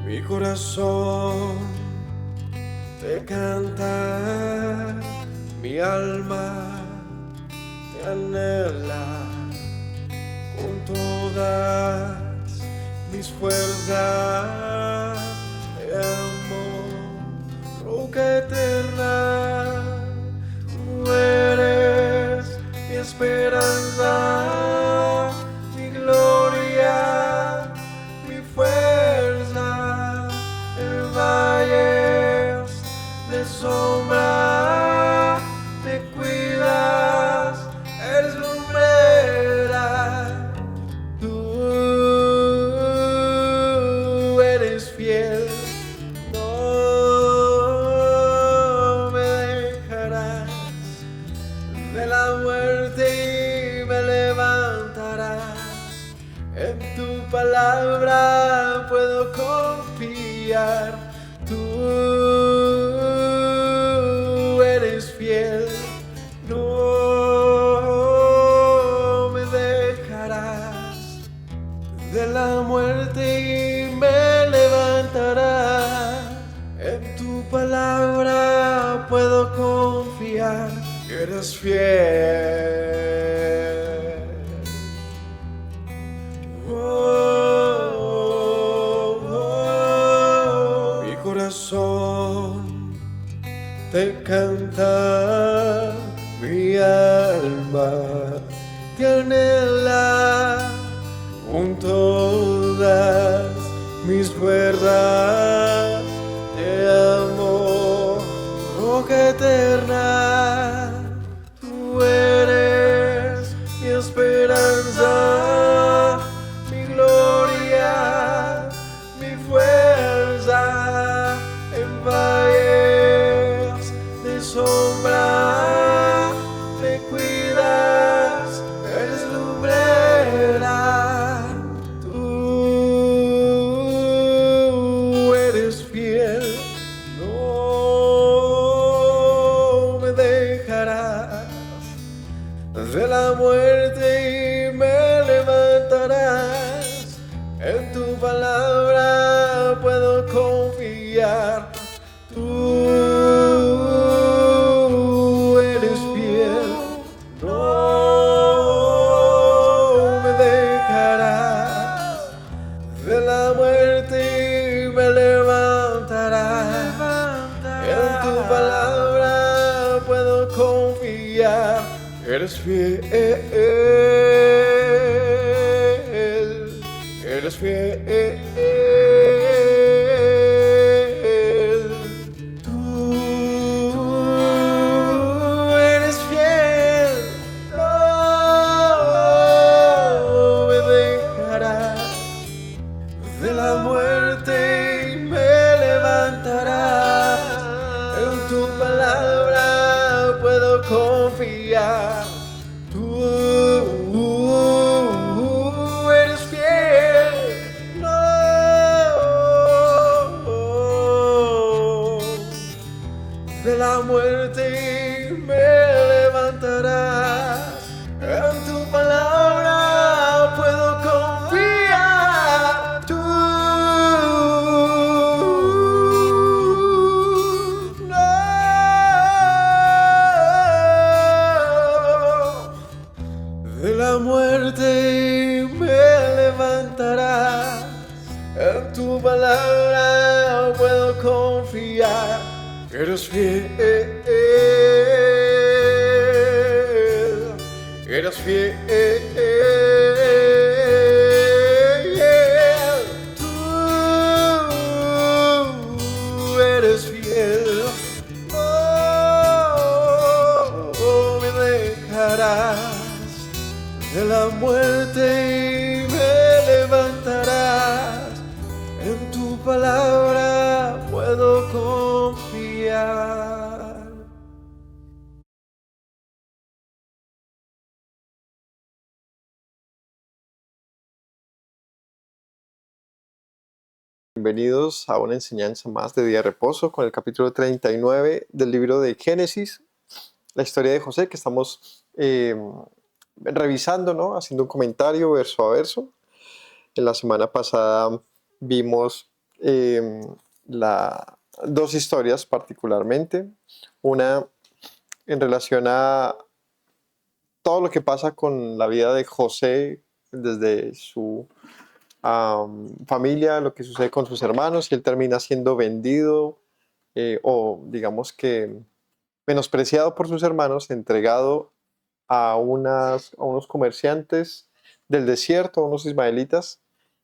Mi corazón te canta, mi alma te anhela con todas mis fuerzas. Te amo, roca eterna, tú eres mi esperanza, mi gloria, mi fuerza. En valles de sombra te cuidas, eres lumbrera. Tú eres fiel, no me dejarás de la muerte y me levantarás. En tu palabra puedo confiar. Tú eres fiel, no me dejarás de la muerte y me levantarás. En tu palabra puedo confiar. Eres fiel. Mi corazón te canta, mi alma te anhela con todas mis fuerzas. Te amo, roca eterna, tú eres mi esperanza, mi gloria, mi fuerza. En valles de sombra te cuidas, eres lumbrera. Tú eres fiel, no me dejarás de la muerte y me levantarás. En tu palabra puedo confiar. Tú eres fiel, no me dejarás de la muerte y me levantarás. En tu palabra puedo confiar. Eres fiel, eres fiel. Tú eres fiel, no me dejarás de la muerte y me levantarás. En tu palabra puedo confiar. Tú eres fiel, no de la muerte y me levantarás. En tu palabra puedo confiar. Tú no de la muerte y me levantarás. En tu palabra puedo confiar. Eres fiel, eres fiel. Tú eres fiel, no me dejarás de la muerte y me levantarás. En tu palabra puedo confiar. Bienvenidos a una enseñanza más de Día de Reposo con el capítulo 39 del libro de Génesis, la historia de José que estamos revisando, ¿no? Haciendo un comentario verso a verso. En la semana pasada vimos eh, dos historias particularmente. Una en relación a todo lo que pasa con la vida de José desde su familia, lo que sucede con sus hermanos, y él termina siendo vendido o digamos que menospreciado por sus hermanos, entregado a unos comerciantes del desierto, a unos ismaelitas,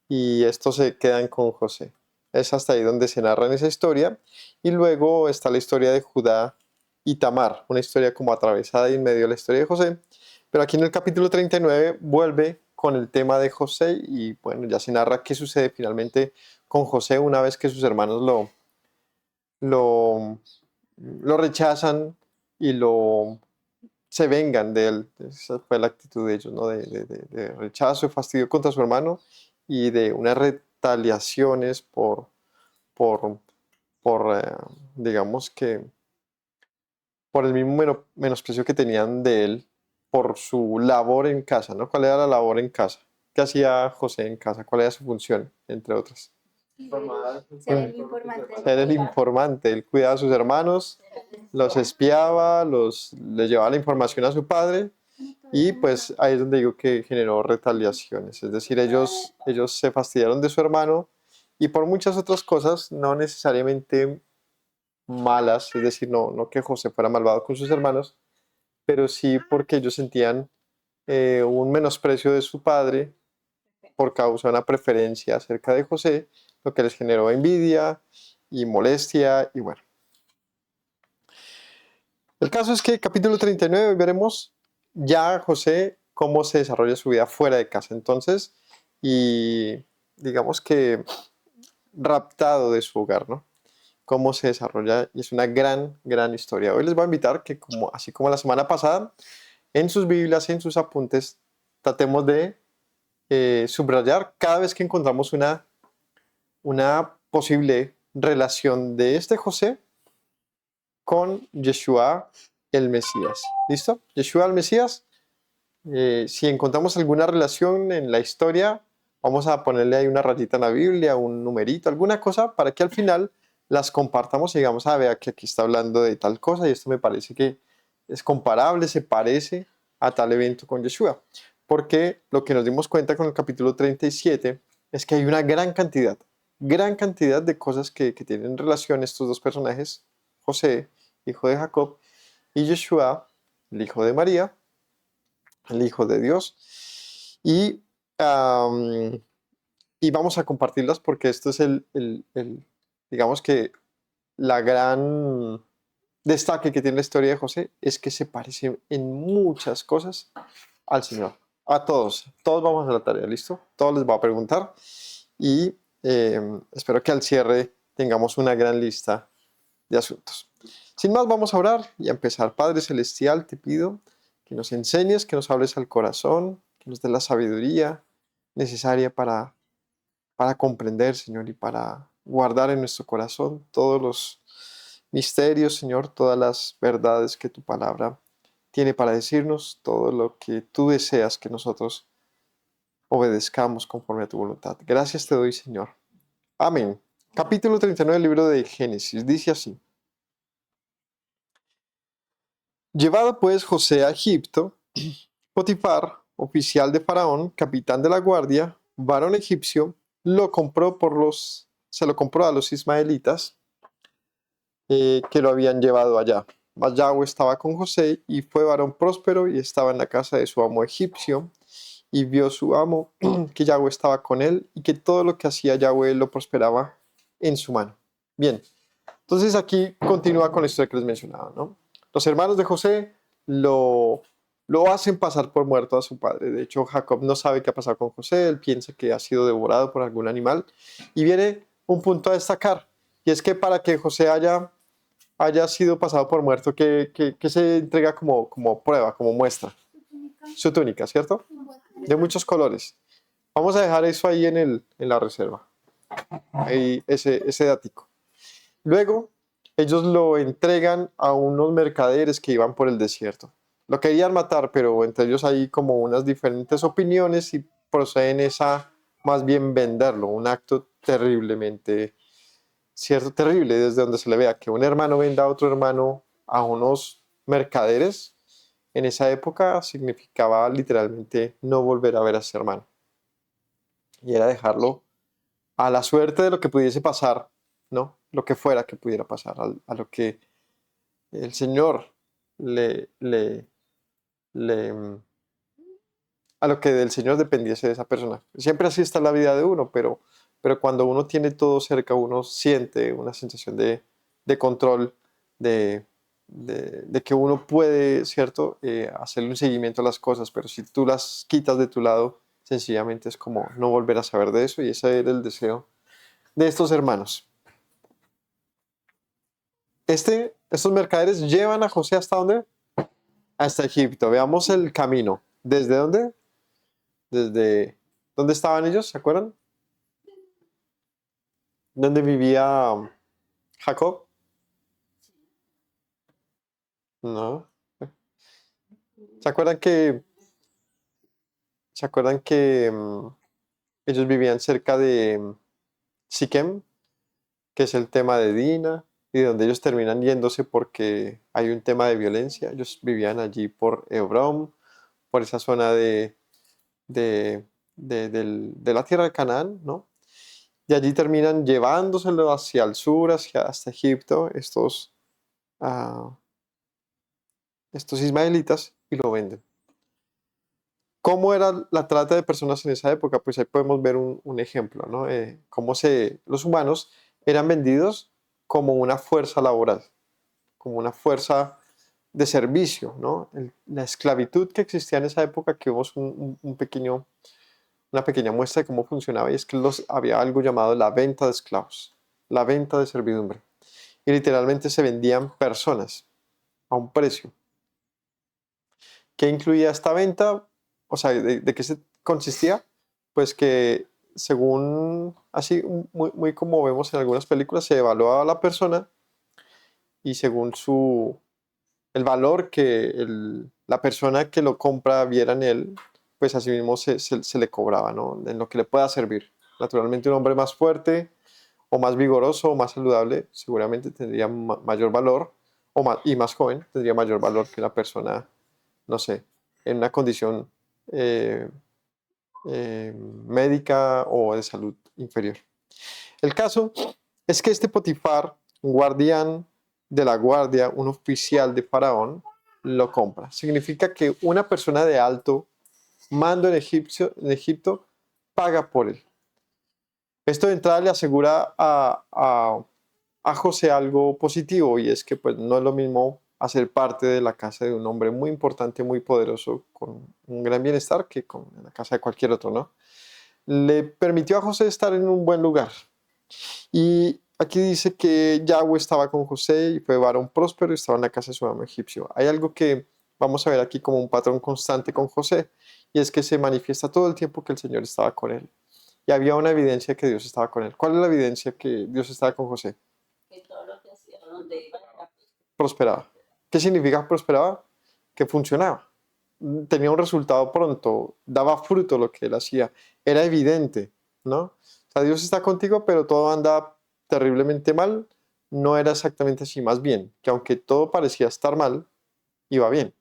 y estos se quedan con José. Es hasta ahí donde se narra en esa historia. Y luego está la historia de Judá y Tamar, una historia como atravesada y en medio de la historia de José. Pero aquí en el capítulo 39 vuelve con el tema de José y bueno, ya se narra qué sucede finalmente con José una vez que sus hermanos lo, lo rechazan y se vengan de él. Esa fue la actitud de ellos, ¿no? De rechazo y fastidio contra su hermano y de unas retaliaciones por, digamos que, por el mismo menosprecio que tenían de él por su labor en casa, ¿no? ¿Cuál era la labor en casa? ¿Qué hacía José en casa? ¿Cuál era su función, entre otras? Ser el informante. Ser el informante. Él cuidaba a sus hermanos, los espiaba, les llevaba la información a su padre y pues ahí es donde digo que generó retaliaciones. Es decir, ellos se fastidiaron de su hermano y por muchas otras cosas, no necesariamente malas, es decir, no que José fuera malvado con sus hermanos, pero sí porque ellos sentían un menosprecio de su padre por causa de una preferencia acerca de José, lo que les generó envidia y molestia y bueno. El caso es que capítulo 39 hoy veremos ya José cómo se desarrolla su vida fuera de casa entonces y digamos que raptado de su hogar, ¿no? Cómo se desarrolla y es una gran historia. Hoy les voy a invitar que así como la semana pasada, en sus Biblias, en sus apuntes, tratemos de subrayar cada vez que encontramos una posible relación de este José con Yeshua el Mesías. ¿Listo? Yeshua el Mesías. Si encontramos alguna relación en la historia, vamos a ponerle ahí una rayita en la Biblia, un numerito, alguna cosa, para que al final las compartamos y digamos, vea que aquí está hablando de tal cosa y esto me parece que es comparable, se parece a tal evento con Yeshua. Porque lo que nos dimos cuenta con el capítulo 37 es que hay una gran cantidad de cosas que tienen relación estos dos personajes, José, hijo de Jacob, y Yeshua, el hijo de María, el Hijo de Dios. Y vamos a compartirlas porque esto es digamos que la gran destaque que tiene la historia de José es que se parece en muchas cosas al Señor. A todos vamos a la tarea, ¿listo? Todos les voy a preguntar y espero que al cierre tengamos una gran lista de asuntos. Sin más, vamos a orar y a empezar. Padre Celestial, te pido que nos enseñes, que nos hables al corazón, que nos des la sabiduría necesaria para comprender, Señor, y para guardar en nuestro corazón todos los misterios, Señor, todas las verdades que tu palabra tiene para decirnos, todo lo que tú deseas que nosotros obedezcamos conforme a tu voluntad. Gracias te doy, Señor. Amén. Capítulo 39 del libro de Génesis dice así. Llevado pues José a Egipto, Potifar, oficial de Faraón, capitán de la guardia, varón egipcio, se lo compró a los ismaelitas que lo habían llevado allá. Mas Yahweh estaba con José y fue varón próspero y estaba en la casa de su amo egipcio. Y vio su amo que Yahweh estaba con él y que todo lo que hacía Yahweh lo prosperaba en su mano. Bien, entonces aquí continúa con la historia que les mencionaba, ¿no? Los hermanos de José lo hacen pasar por muerto a su padre. De hecho, Jacob no sabe qué ha pasado con José, él piensa que ha sido devorado por algún animal. Y viene un punto a destacar, y es que para que José haya sido pasado por muerto, que se entrega como prueba, como muestra. Su túnica, ¿cierto? De muchos colores. Vamos a dejar eso ahí en la reserva. Ahí ese datico. Luego, ellos lo entregan a unos mercaderes que iban por el desierto. Lo querían matar, pero entre ellos hay como unas diferentes opiniones y proceden a más bien venderlo, un acto terriblemente cierto, terrible, desde donde se le vea que un hermano venda a otro hermano a unos mercaderes, en esa época significaba literalmente no volver a ver a ese hermano. Y era dejarlo a la suerte de lo que pudiese pasar, ¿no? Lo que fuera que pudiera pasar, a lo que el Señor le, le, le, a lo que del Señor dependiese de esa persona. Siempre así está la vida de uno, pero cuando uno tiene todo cerca, uno siente una sensación de control, de que uno puede, ¿cierto?, hacerle un seguimiento a las cosas, pero si tú las quitas de tu lado, sencillamente es como no volver a saber de eso, y ese era el deseo de estos hermanos. Estos mercaderes llevan a José ¿hasta dónde? Hasta Egipto. Veamos el camino. ¿Desde dónde? Desde... ¿Dónde estaban ellos? ¿Se acuerdan? ¿Dónde vivía Jacob? No. ¿Se acuerdan que ellos vivían cerca de Siquem, que es el tema de Dina, y donde ellos terminan yéndose porque hay un tema de violencia? Ellos vivían allí por Hebrón, por esa zona de, de la tierra de Canaán, ¿no? Y allí terminan llevándoselo hacia el sur, hasta Egipto, ah, estos ismaelitas, y lo venden. ¿Cómo era la trata de personas en esa época? Pues ahí podemos ver un ejemplo, ¿no? Cómo los humanos eran vendidos como una fuerza laboral, como una fuerza de servicio, ¿no? La esclavitud que existía en esa época, que vimos una pequeña muestra de cómo funcionaba, y es que había algo llamado la venta de esclavos, la venta de servidumbre. Y literalmente se vendían personas a un precio. ¿Qué incluía esta venta? O sea, ¿de qué se consistía? Pues que según, así muy, muy como vemos en algunas películas, se evaluaba a la persona, y según el valor que la persona que lo compra viera en él, pues así mismo se le cobraba, ¿no? En lo que le pueda servir. Naturalmente, un hombre más fuerte o más vigoroso o más saludable seguramente tendría mayor valor, y más joven tendría mayor valor que la persona, no sé, en una condición eh, médica o de salud inferior. El caso es que este Potifar, un guardián de la guardia, un oficial de Faraón, lo compra. Significa que una persona de alto mando en Egipto paga por él. Esto de entrada le asegura a José algo positivo, y es que pues no es lo mismo hacer parte de la casa de un hombre muy importante, muy poderoso, con un gran bienestar, que con la casa de cualquier otro, ¿no? Le permitió a José estar en un buen lugar. Y aquí dice que Yahweh estaba con José y fue varón próspero y estaba en la casa de su amo egipcio. Hay algo que vamos a ver aquí como un patrón constante con José, y es que se manifiesta todo el tiempo que el Señor estaba con él. Y había una evidencia que Dios estaba con él. ¿Cuál es la evidencia que Dios estaba con José? Que todo lo que hacía donde iba era Prosperaba. ¿Qué significa prosperaba? Que funcionaba. Tenía un resultado pronto, daba fruto lo que él hacía. Era evidente, ¿no? O sea, Dios está contigo, pero todo anda terriblemente mal. No era exactamente así, más bien, que aunque todo parecía estar mal, iba bien.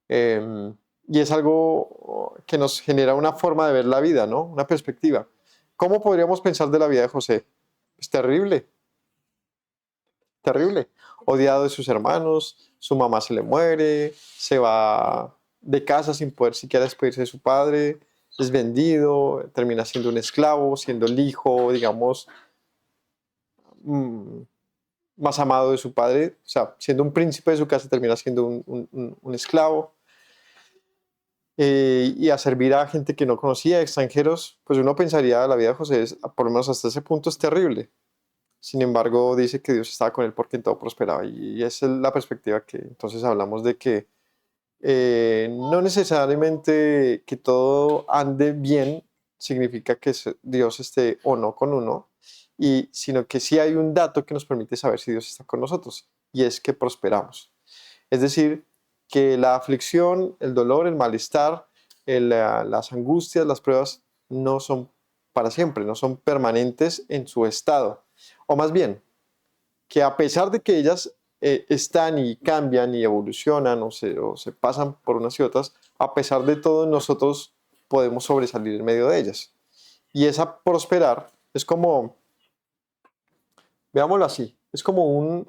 Eh, y es algo que nos genera una forma de ver la vida, ¿no? Una perspectiva. ¿Cómo podríamos pensar de la vida de José? Es terrible, terrible. Odiado de sus hermanos, su mamá se le muere, se va de casa sin poder siquiera despedirse de su padre, es vendido, termina siendo un esclavo, siendo el hijo, digamos, mm, más amado de su padre, o sea, siendo un príncipe de su casa, termina siendo un esclavo. Y a servir a gente que no conocía, extranjeros. Pues uno pensaría, la vida de José, por lo menos hasta ese punto, es terrible. Sin embargo, dice que Dios estaba con él porque en todo prosperaba. Y esa es la perspectiva que entonces hablamos de que no necesariamente que todo ande bien significa que Dios esté o no con uno, sino que sí hay un dato que nos permite saber si Dios está con nosotros, y es que prosperamos. Es decir, que la aflicción, el dolor, el malestar, las angustias, las pruebas no son para siempre, no son permanentes en su estado. o más bien, que a pesar de que ellas están y cambian y evolucionan o se pasan por unas y otras, a pesar de todo nosotros podemos sobresalir en medio de ellas. Y esa prosperar es como, veámoslo así, es como un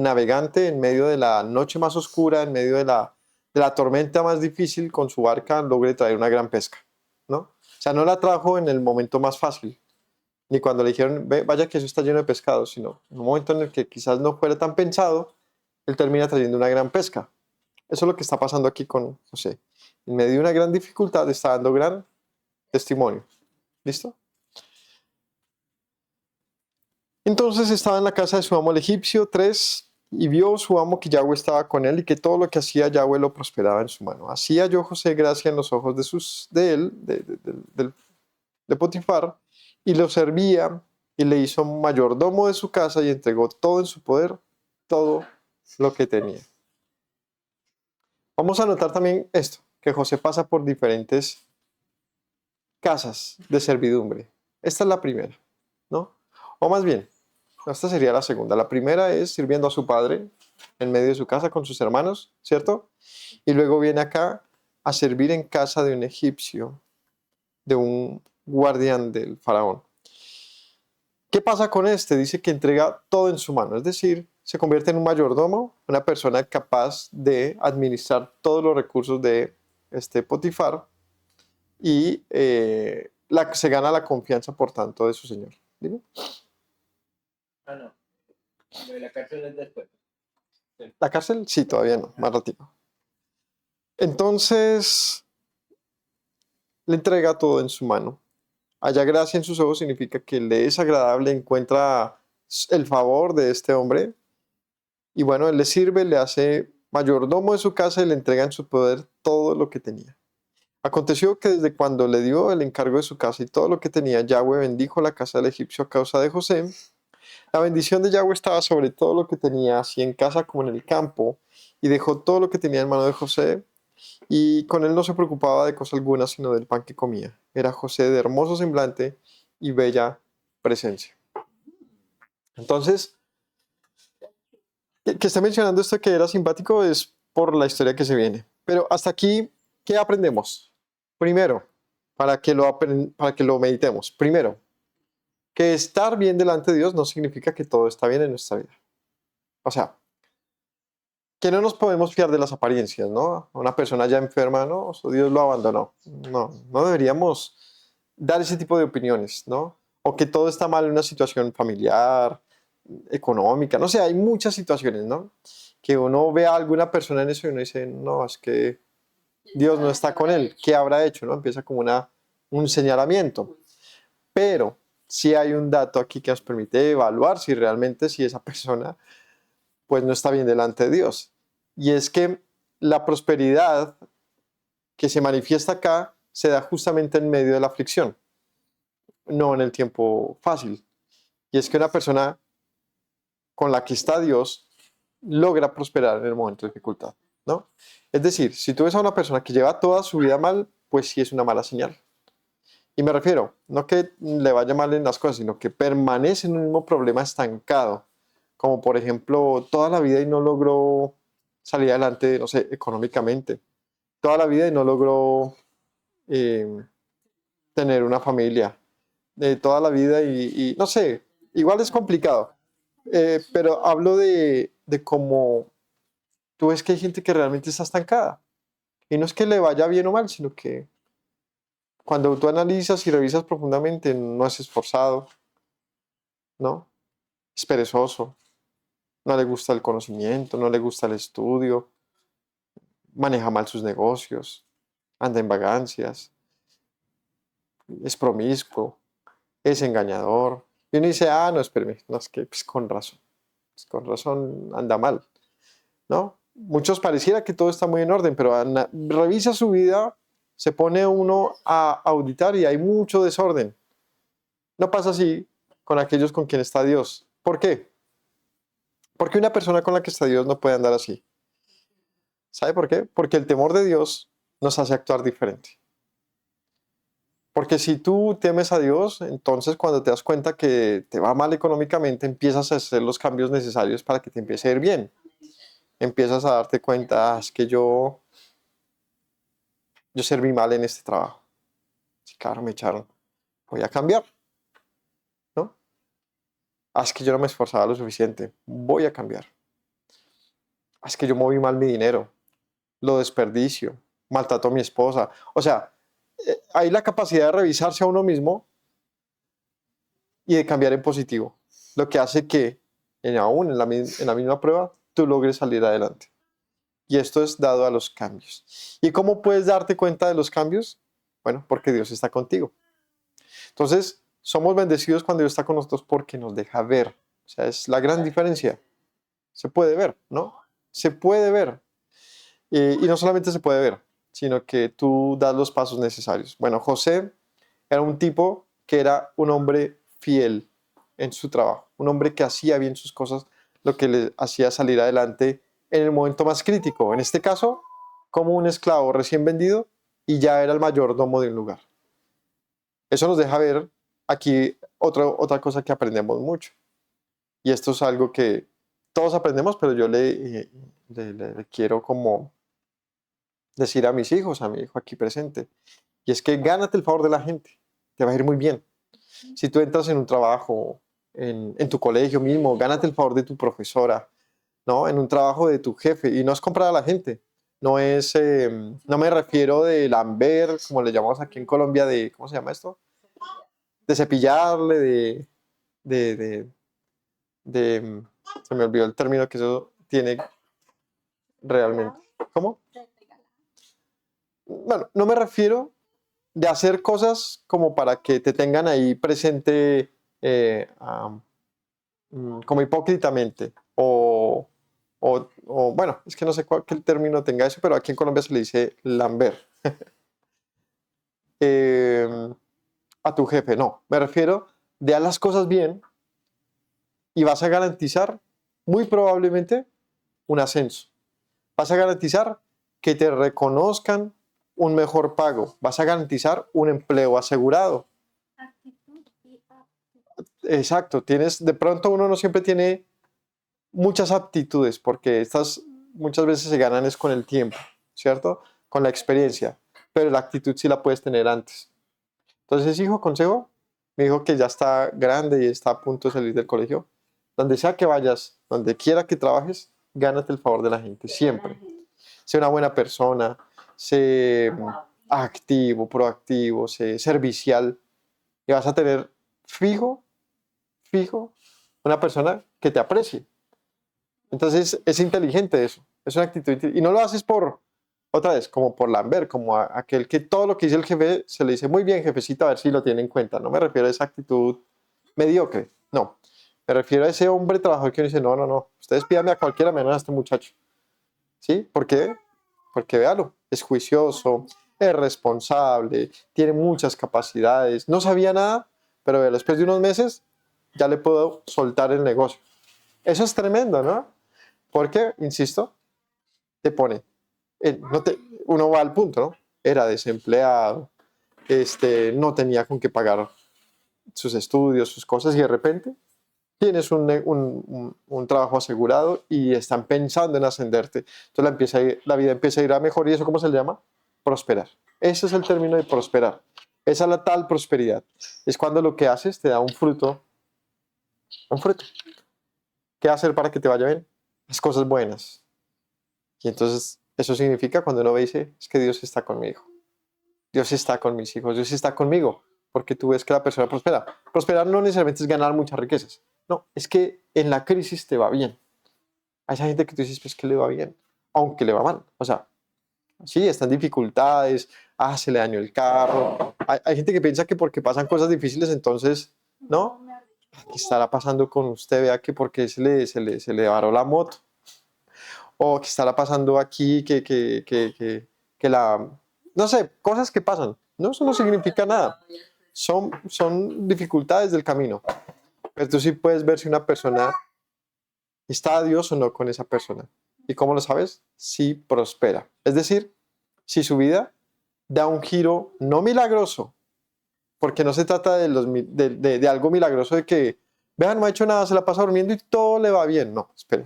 navegante en medio de la noche más oscura, en medio de la tormenta más difícil, con su barca logre traer una gran pesca, ¿no? O sea, no la trajo en el momento más fácil, ni cuando le dijeron, vaya que eso está lleno de pescado, sino en un momento en el que quizás no fuera tan pensado, él termina trayendo una gran pesca. Eso es lo que está pasando aquí con José. En medio de una gran dificultad está dando gran testimonio. ¿Listo? Entonces estaba en la casa de su amo el egipcio, 3, y vio su amo que Yahweh estaba con él y que todo lo que hacía Yahweh lo prosperaba en su mano. Así halló José gracia en los ojos de Potifar, y lo servía y le hizo mayordomo de su casa y entregó todo en su poder, todo lo que tenía. Vamos a notar también esto, que José pasa por diferentes casas de servidumbre. Esta es la primera, ¿no? O más bien, esta sería la segunda. La primera es sirviendo a su padre en medio de su casa con sus hermanos, ¿cierto? Y luego viene acá a servir en casa de un egipcio, de un guardián del faraón. ¿Qué pasa con este? Dice que entrega todo en su mano, es decir, se convierte en un mayordomo, una persona capaz de administrar todos los recursos de este Potifar y se gana la confianza, por tanto, de su señor. ¿Dime? Ah, no. Lo de la cárcel es después. Sí. ¿La cárcel? Sí, todavía no, más ratito. Entonces, le entrega todo en su mano. Haya gracia en sus ojos significa que le es agradable, encuentra el favor de este hombre. Y bueno, él le sirve, le hace mayordomo de su casa y le entrega en su poder todo lo que tenía. Aconteció que desde cuando le dio el encargo de su casa y todo lo que tenía, Yahweh bendijo la casa del egipcio a causa de José. La bendición de Yahweh estaba sobre todo lo que tenía, así en casa como en el campo, y dejó todo lo que tenía en mano de José, y con él no se preocupaba de cosa alguna, sino del pan que comía. Era José de hermoso semblante y bella presencia. Entonces, que esté mencionando esto que era simpático es por la historia que se viene. Pero hasta aquí, ¿qué aprendemos? Primero, para que lo meditemos. Primero, que estar bien delante de Dios no significa que todo está bien en nuestra vida. O sea, que no nos podemos fiar de las apariencias, ¿no? Una persona ya enferma, ¿no? O Dios lo abandonó. No deberíamos dar ese tipo de opiniones, ¿no? O que todo está mal en una situación familiar, económica, no sé, hay muchas situaciones, ¿no? Que uno ve a alguna persona en eso y uno dice, no, es que Dios no está con él, ¿qué habrá hecho? ¿No? Empieza como un señalamiento. Pero sí hay un dato aquí que nos permite evaluar si esa persona pues no está bien delante de Dios. Y es que la prosperidad que se manifiesta acá se da justamente en medio de la aflicción, no en el tiempo fácil. Y es que una persona con la que está Dios logra prosperar en el momento de dificultad, ¿no? Es decir, si tú ves a una persona que lleva toda su vida mal, pues sí es una mala señal. Y me refiero, no que le vaya mal en las cosas, sino que permanece en un mismo problema estancado, como por ejemplo toda la vida y no logró salir adelante, no sé, económicamente, toda la vida y no logró tener una familia, toda la vida y no sé, igual es complicado. Pero hablo de cómo tú ves que hay gente que realmente está estancada. Y no es que le vaya bien o mal, sino que cuando tú analizas y revisas profundamente, no es esforzado, ¿no? Es perezoso, no le gusta el conocimiento, no le gusta el estudio, maneja mal sus negocios, anda en vagancias, es promiscuo, es engañador. Y uno dice, no, espérame, no, es que pues, con razón anda mal, ¿no? Muchos pareciera que todo está muy en orden, pero revisa su vida, se pone uno a auditar y hay mucho desorden. No pasa así con aquellos con quien está Dios. ¿Por qué? Porque una persona con la que está Dios no puede andar así. ¿Sabe por qué? Porque el temor de Dios nos hace actuar diferente. Porque si tú temes a Dios, entonces cuando te das cuenta que te va mal económicamente, empiezas a hacer los cambios necesarios para que te empiece a ir bien. Empiezas a darte cuenta, es que yo serví mal en este trabajo. Sí, claro, me echaron. Voy a cambiar, ¿no? Es que yo no me esforzaba lo suficiente. Voy a cambiar. Es que yo moví mal mi dinero. Lo desperdicio. Maltrato a mi esposa. O sea, hay la capacidad de revisarse a uno mismo y de cambiar en positivo. Lo que hace que, aún en la misma prueba, tú logres salir adelante. Y esto es dado a los cambios. ¿Y cómo puedes darte cuenta de los cambios? Bueno, porque Dios está contigo. Entonces, somos bendecidos cuando Dios está con nosotros porque nos deja ver. O sea, es la gran diferencia. Se puede ver, ¿no? Se puede ver. Y no solamente se puede ver, sino que tú das los pasos necesarios. Bueno, José era un tipo que era un hombre fiel en su trabajo, un hombre que hacía bien sus cosas, lo que le hacía salir adelante en el momento más crítico. En este caso, como un esclavo recién vendido y ya era el mayordomo de un lugar. Eso nos deja ver aquí otra cosa que aprendemos mucho. Y esto es algo que todos aprendemos, pero yo le quiero como decir a mis hijos, a mi hijo aquí presente, y es que gánate el favor de la gente, te va a ir muy bien. Si tú entras en un trabajo, en tu colegio mismo, gánate el favor de tu profesora, ¿no? En un trabajo de tu jefe, y no es comprar a la gente, no me refiero de lamber, como le llamamos aquí en Colombia, de, ¿cómo se llama esto? De cepillarle, de, de, de se me olvidó el término que eso tiene realmente. ¿Cómo? Bueno, no me refiero de hacer cosas como para que te tengan ahí presente como hipócritamente bueno, es que no sé cuál que el término tenga eso, pero aquí en Colombia se le dice lamber. A tu jefe, no, me refiero de haz las cosas bien y vas a garantizar muy probablemente un ascenso. Vas a garantizar que te reconozcan un mejor pago. Vas a garantizar un empleo asegurado. Exacto, de pronto uno no siempre tiene muchas aptitudes porque estas muchas veces se ganan es con el tiempo, ¿cierto? Con la experiencia, pero la actitud sí la puedes tener antes. Entonces, hijo, consejo, mi hijo que ya está grande y está a punto de salir del colegio, donde sea que vayas, donde quiera que trabajes, gánate el favor de la gente, siempre. Sé una buena persona, sé activo, proactivo, sé servicial y vas a tener fijo, una persona que te aprecie. Entonces es inteligente eso, es una actitud y no lo haces otra vez, como por lamber, como aquel que todo lo que dice el jefe se le dice muy bien, jefecito, a ver si lo tiene en cuenta. No me refiero a esa actitud mediocre, no. Me refiero a ese hombre trabajador que dice, no, ustedes pídanme a cualquiera menos a este muchacho. ¿Sí? ¿Por qué? Porque véalo, es juicioso, es responsable, tiene muchas capacidades, no sabía nada, pero después de unos meses ya le puedo soltar el negocio. Eso es tremendo, ¿no? Porque, insisto, te pone, uno va al punto, ¿no? Era desempleado, no tenía con qué pagar sus estudios, sus cosas, y de repente tienes un trabajo asegurado y están pensando en ascenderte. Entonces la vida empieza a ir a mejor. ¿Y eso cómo se le llama? Prosperar. Ese es el término de prosperar. Esa es la tal prosperidad. Es cuando lo que haces te da un fruto. Un fruto. ¿Qué hacer para que te vaya bien? Las cosas buenas. Y entonces eso significa cuando uno dice, es que Dios está conmigo. Dios está con mis hijos. Dios está conmigo. Porque tú ves que la persona prospera. Prosperar no necesariamente es ganar muchas riquezas. No, es que en la crisis te va bien. Hay esa gente que tú dices, pues que le va bien, aunque le va mal. O sea, sí, están dificultades, se le dañó el carro. Hay gente que piensa que porque pasan cosas difíciles, entonces, ¿no? ¿Qué estará pasando con usted? Vea que porque se le varó la moto. O qué estará pasando aquí, que no sé, cosas que pasan. No, eso no significa nada. Son dificultades del camino. Pero tú sí puedes ver si una persona está a Dios o no con esa persona. ¿Y cómo lo sabes? Si prospera. Es decir, si su vida da un giro no milagroso, porque no se trata de algo milagroso de que, vean, no ha hecho nada, se la pasa durmiendo y todo le va bien. No, espere.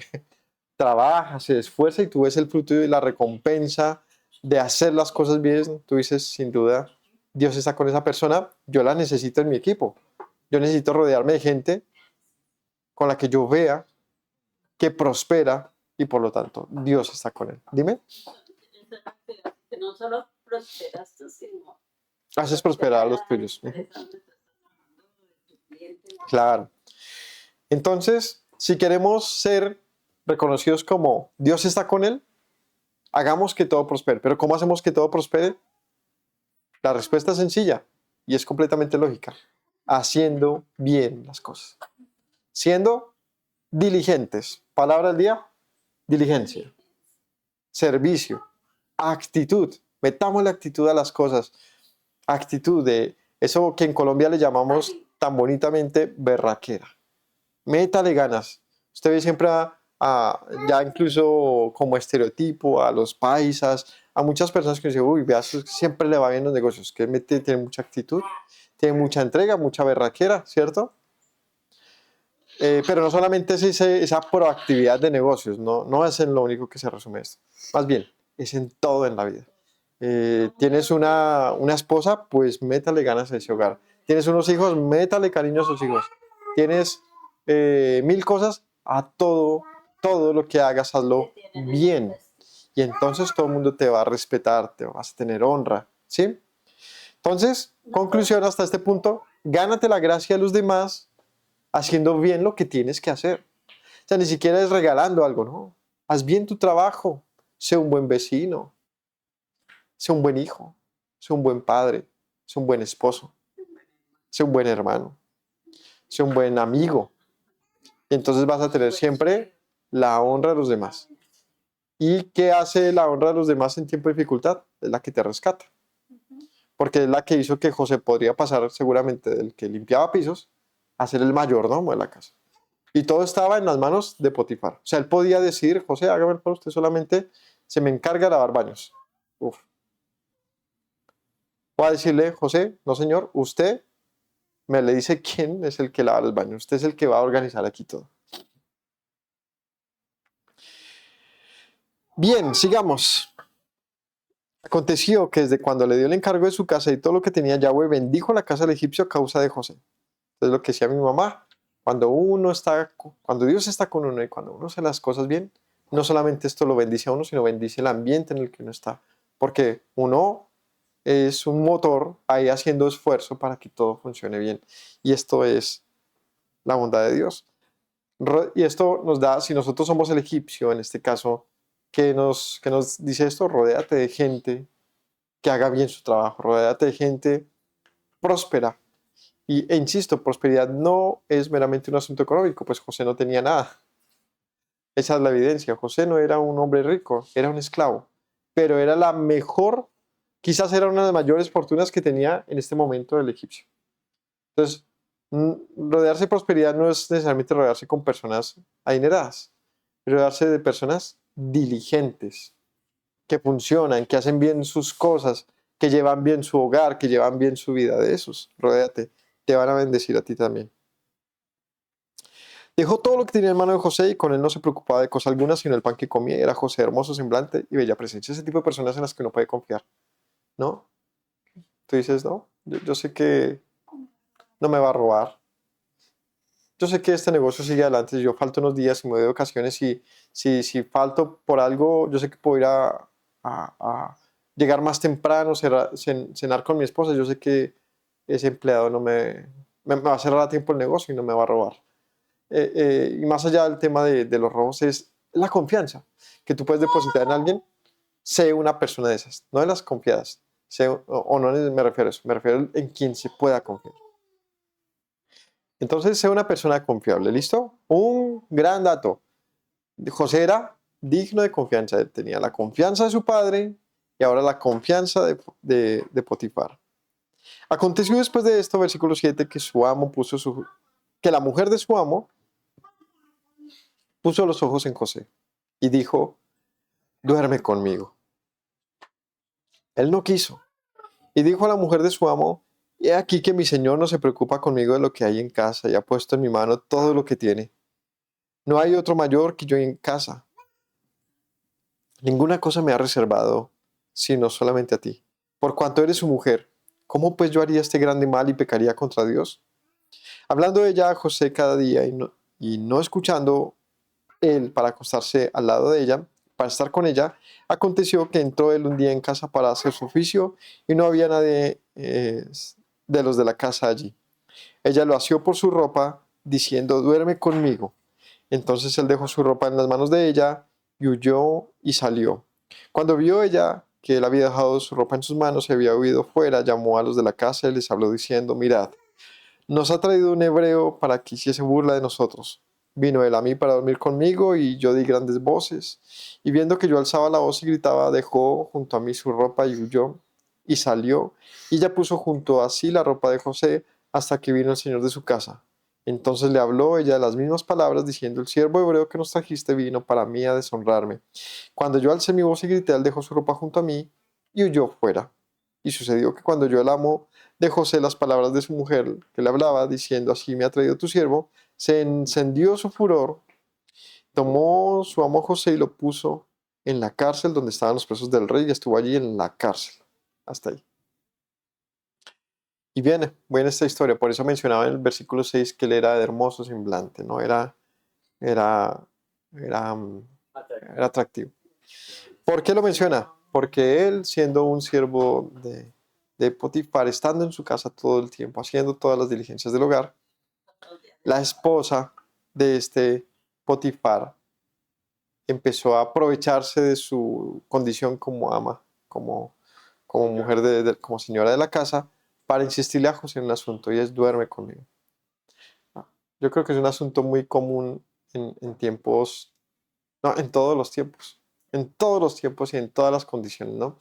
Trabaja, se esfuerza y tú ves el fruto y la recompensa de hacer las cosas bien. Tú dices, sin duda, Dios está con esa persona, yo la necesito en mi equipo. Yo necesito rodearme de gente con la que yo vea que prospera y por lo tanto Dios está con él. Dime. Que no solo prosperas tú, sino Haces prosperar a los tuyos. Claro. Entonces, si queremos ser reconocidos como Dios está con él, hagamos que todo prospere. Pero ¿cómo hacemos que todo prospere? La respuesta es sencilla y es completamente lógica. Haciendo bien las cosas. Siendo diligentes. Palabra del día, diligencia. Servicio. Actitud. Metamos la actitud a las cosas. Actitud de eso que en Colombia le llamamos tan bonitamente berraquera. Métale ganas. Usted ve siempre ya incluso como estereotipo a los paisas, a muchas personas que dicen, uy, vea, siempre le va bien los negocios, que tiene mucha actitud, tiene mucha entrega, mucha berraquera, ¿cierto? Pero no solamente es esa proactividad de negocios, no es en lo único que se resume esto. Más bien, es en todo en la vida. Tienes una esposa, pues métale ganas a ese hogar. Tienes unos hijos, métale cariño a esos hijos. Tienes 1000 cosas, a todo lo que hagas, hazlo bien. Y entonces todo el mundo te va a respetar, te vas a tener honra, ¿sí? Entonces, conclusión hasta este punto, gánate la gracia de los demás haciendo bien lo que tienes que hacer. O sea, ni siquiera es regalando algo, ¿no? Haz bien tu trabajo, sé un buen vecino, sé un buen hijo, sé un buen padre, sé un buen esposo, sé un buen hermano, sé un buen amigo. Y entonces vas a tener siempre la honra de los demás. ¿Y qué hace la honra de los demás en tiempo de dificultad? Es la que te rescata. Porque es la que hizo que José podría pasar seguramente del que limpiaba pisos a ser el mayordomo de la casa. Y todo estaba en las manos de Potifar. O sea, él podía decir, José, hágame para usted solamente, se me encarga de lavar baños. Uf. O a decirle, José, no señor, usted me le dice quién es el que lava los baños. Usted es el que va a organizar aquí todo. Bien, sigamos. Aconteció que desde cuando le dio el encargo de su casa y todo lo que tenía, Yahweh bendijo la casa del egipcio a causa de José. Entonces lo que decía mi mamá, cuando Dios está con uno y cuando uno hace las cosas bien, no solamente esto lo bendice a uno, sino bendice el ambiente en el que uno está. Porque uno es un motor ahí haciendo esfuerzo para que todo funcione bien. Y esto es la bondad de Dios. Y esto nos da, si nosotros somos el egipcio, en este caso, que nos dice esto, rodéate de gente que haga bien su trabajo, rodéate de gente próspera. E insisto, prosperidad no es meramente un asunto económico, pues José no tenía nada. Esa es la evidencia. José no era un hombre rico, era un esclavo, pero era la mejor, quizás era una de las mayores fortunas que tenía en este momento el egipcio. Entonces, rodearse de prosperidad no es necesariamente rodearse con personas adineradas, rodearse de personas diligentes, que funcionan, que hacen bien sus cosas, que llevan bien su hogar, que llevan bien su vida. De esos, rodéate, te van a bendecir a ti también. Dejó todo lo que tenía en mano de José y con él no se preocupaba de cosa alguna, sino el pan que comía. Era José hermoso semblante y bella presencia. Ese tipo de personas en las que uno puede confiar, ¿no? Tú dices, no, yo sé que no me va a robar. Yo sé que este negocio sigue adelante. Si yo falto unos días y me voy de ocasiones y si falto por algo, yo sé que puedo ir a llegar más temprano, cenar con mi esposa. Yo sé que ese empleado no me va a cerrar a tiempo el negocio y no me va a robar. Y más allá del tema de los robos es la confianza que tú puedes depositar en alguien. Sé una persona de esas, no de las confiadas. O no me refiero a eso, me refiero en quien se pueda confiar. Entonces, sé una persona confiable, ¿listo? Un gran dato. José era digno de confianza. Él tenía la confianza de su padre y ahora la confianza de Potifar. Aconteció después de esto, versículo 7, que la mujer de su amo puso los ojos en José y dijo, duerme conmigo. Él no quiso. Y dijo a la mujer de su amo, He aquí que mi señor no se preocupa conmigo de lo que hay en casa y ha puesto en mi mano todo lo que tiene. No hay otro mayor que yo en casa. Ninguna cosa me ha reservado, sino solamente a ti. Por cuanto eres su mujer, ¿cómo pues yo haría este grande mal y pecaría contra Dios? Hablando ella a José cada día y no escuchando él para acostarse al lado de ella, para estar con ella, aconteció que entró él un día en casa para hacer su oficio y no había nadie de los de la casa allí. Ella lo asió por su ropa, diciendo, duerme conmigo. Entonces él dejó su ropa en las manos de ella y huyó y salió. Cuando vio ella que él había dejado su ropa en sus manos y había huido fuera, llamó a los de la casa y les habló diciendo, mirad, nos ha traído un hebreo para que hiciese burla de nosotros. Vino él a mí para dormir conmigo y yo di grandes voces. Y viendo que yo alzaba la voz y gritaba, dejó junto a mí su ropa y huyó y salió. Y ella puso junto a sí la ropa de José hasta que vino el señor de su casa. Entonces le habló ella las mismas palabras diciendo, el siervo hebreo que nos trajiste vino para mí a deshonrarme. Cuando yo alcé mi voz y grité, él dejó su ropa junto a mí y huyó fuera. Y sucedió que cuando yo el amo de José las palabras de su mujer que le hablaba, diciendo, así me ha traído tu siervo, se encendió su furor, tomó su amo José y lo puso en la cárcel donde estaban los presos del rey y estuvo allí en la cárcel. Hasta ahí. Y viene esta historia, por eso mencionaba en el versículo 6 que él era de hermoso semblante, ¿no? Era, era, era, era atractivo. ¿Por qué lo menciona? Porque él, siendo un siervo de Potifar, estando en su casa todo el tiempo, haciendo todas las diligencias del hogar, la esposa de este Potifar empezó a aprovecharse de su condición como ama, como mujer, como señora de la casa, para insistirle a José en un asunto, y es duerme conmigo. Yo creo que es un asunto muy común en tiempos, no, en todos los tiempos y en todas las condiciones, ¿no?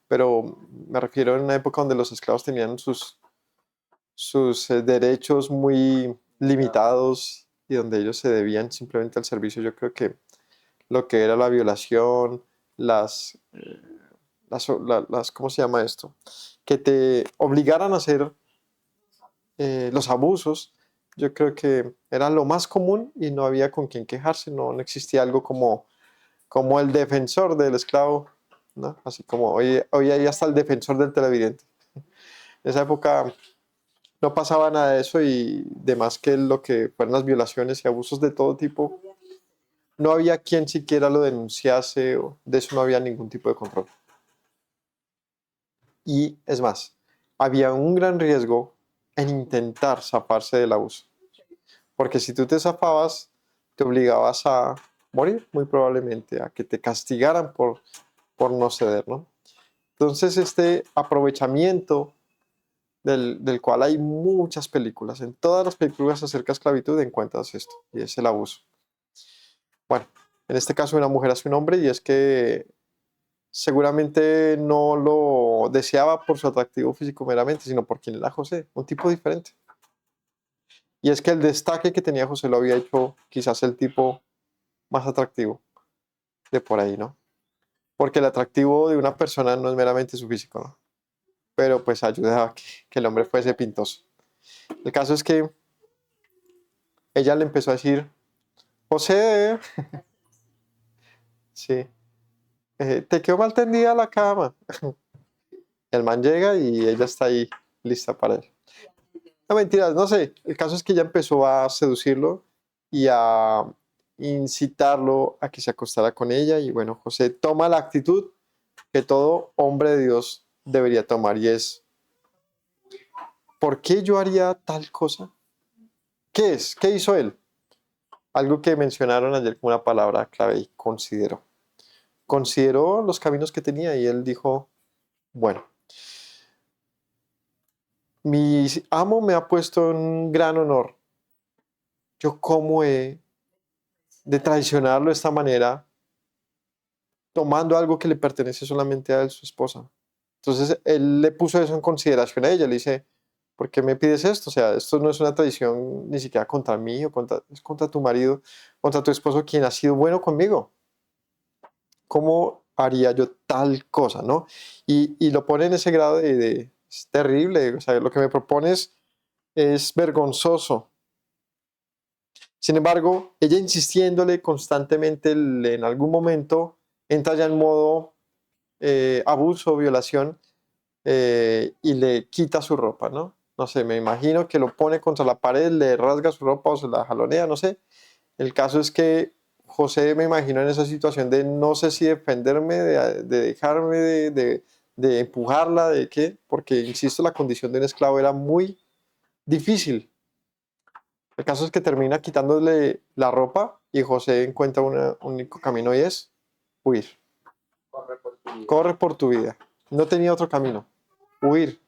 Pero me refiero a una época donde los esclavos tenían sus derechos muy limitados y donde ellos se debían simplemente al servicio. Yo creo que lo que era la violación, ¿cómo se llama esto? Que te obligaran a hacer los abusos, yo creo que era lo más común y no había con quien quejarse, no existía algo como el defensor del esclavo, ¿no? Así como hoy hay hasta el defensor del televidente. En esa época no pasaba nada de eso y demás que lo que fueron las violaciones y abusos de todo tipo, no había quien siquiera lo denunciase, o de eso no había ningún tipo de control. Y es más, había un gran riesgo en intentar zafarse del abuso, porque si tú te zafabas, te obligabas a morir, muy probablemente, a que te castigaran por no ceder, ¿no? Entonces, este aprovechamiento del cual hay muchas películas, en todas las películas acerca de esclavitud encuentras esto, y es el abuso. Bueno, en este caso una mujer hacia un hombre, y es que seguramente no lo deseaba por su atractivo físico meramente, sino por quien era José, un tipo diferente. Y es que el destaque que tenía José lo había hecho quizás el tipo más atractivo de por ahí, ¿no? Porque el atractivo de una persona no es meramente su físico, ¿no? Pero pues ayudaba a que el hombre fuese pintoso. El caso es que ella le empezó a decir, José, sí, te quedó mal tendida la cama. El man llega y ella está ahí lista para él. No, mentiras, no sé. El caso es que ella empezó a seducirlo y a incitarlo a que se acostara con ella. Y bueno, José toma la actitud que todo hombre de Dios debería tomar, y es, ¿por qué yo haría tal cosa? ¿Qué es? ¿Qué hizo él? Algo que mencionaron ayer como una palabra clave, y consideró. Consideró los caminos que tenía y él dijo, bueno, mi amo me ha puesto en gran honor. ¿Yo cómo he de traicionarlo de esta manera, tomando algo que le pertenece solamente a él, su esposa? Entonces él le puso eso en consideración a ella, le dice, ¿por qué me pides esto? O sea, esto no es una traición ni siquiera contra mí, es contra tu marido, contra tu esposo, quien ha sido bueno conmigo. ¿Cómo haría yo tal cosa, no? Y lo pone en ese grado de Es terrible. O sea, lo que me propones es vergonzoso. Sin embargo, ella insistiéndole constantemente, en algún momento entra ya en modo abuso, violación, y le quita su ropa, ¿no? No sé, me imagino que lo pone contra la pared, le rasga su ropa o se la jalonea, no sé. El caso es que José me imagino en esa situación de no sé si defenderme, de dejarme, de empujarla, de qué, porque, insisto, la condición de un esclavo era muy difícil. El caso es que termina quitándole la ropa y José encuentra un único camino y es huir. Corre por tu vida. Corre por tu vida. No tenía otro camino. Huir.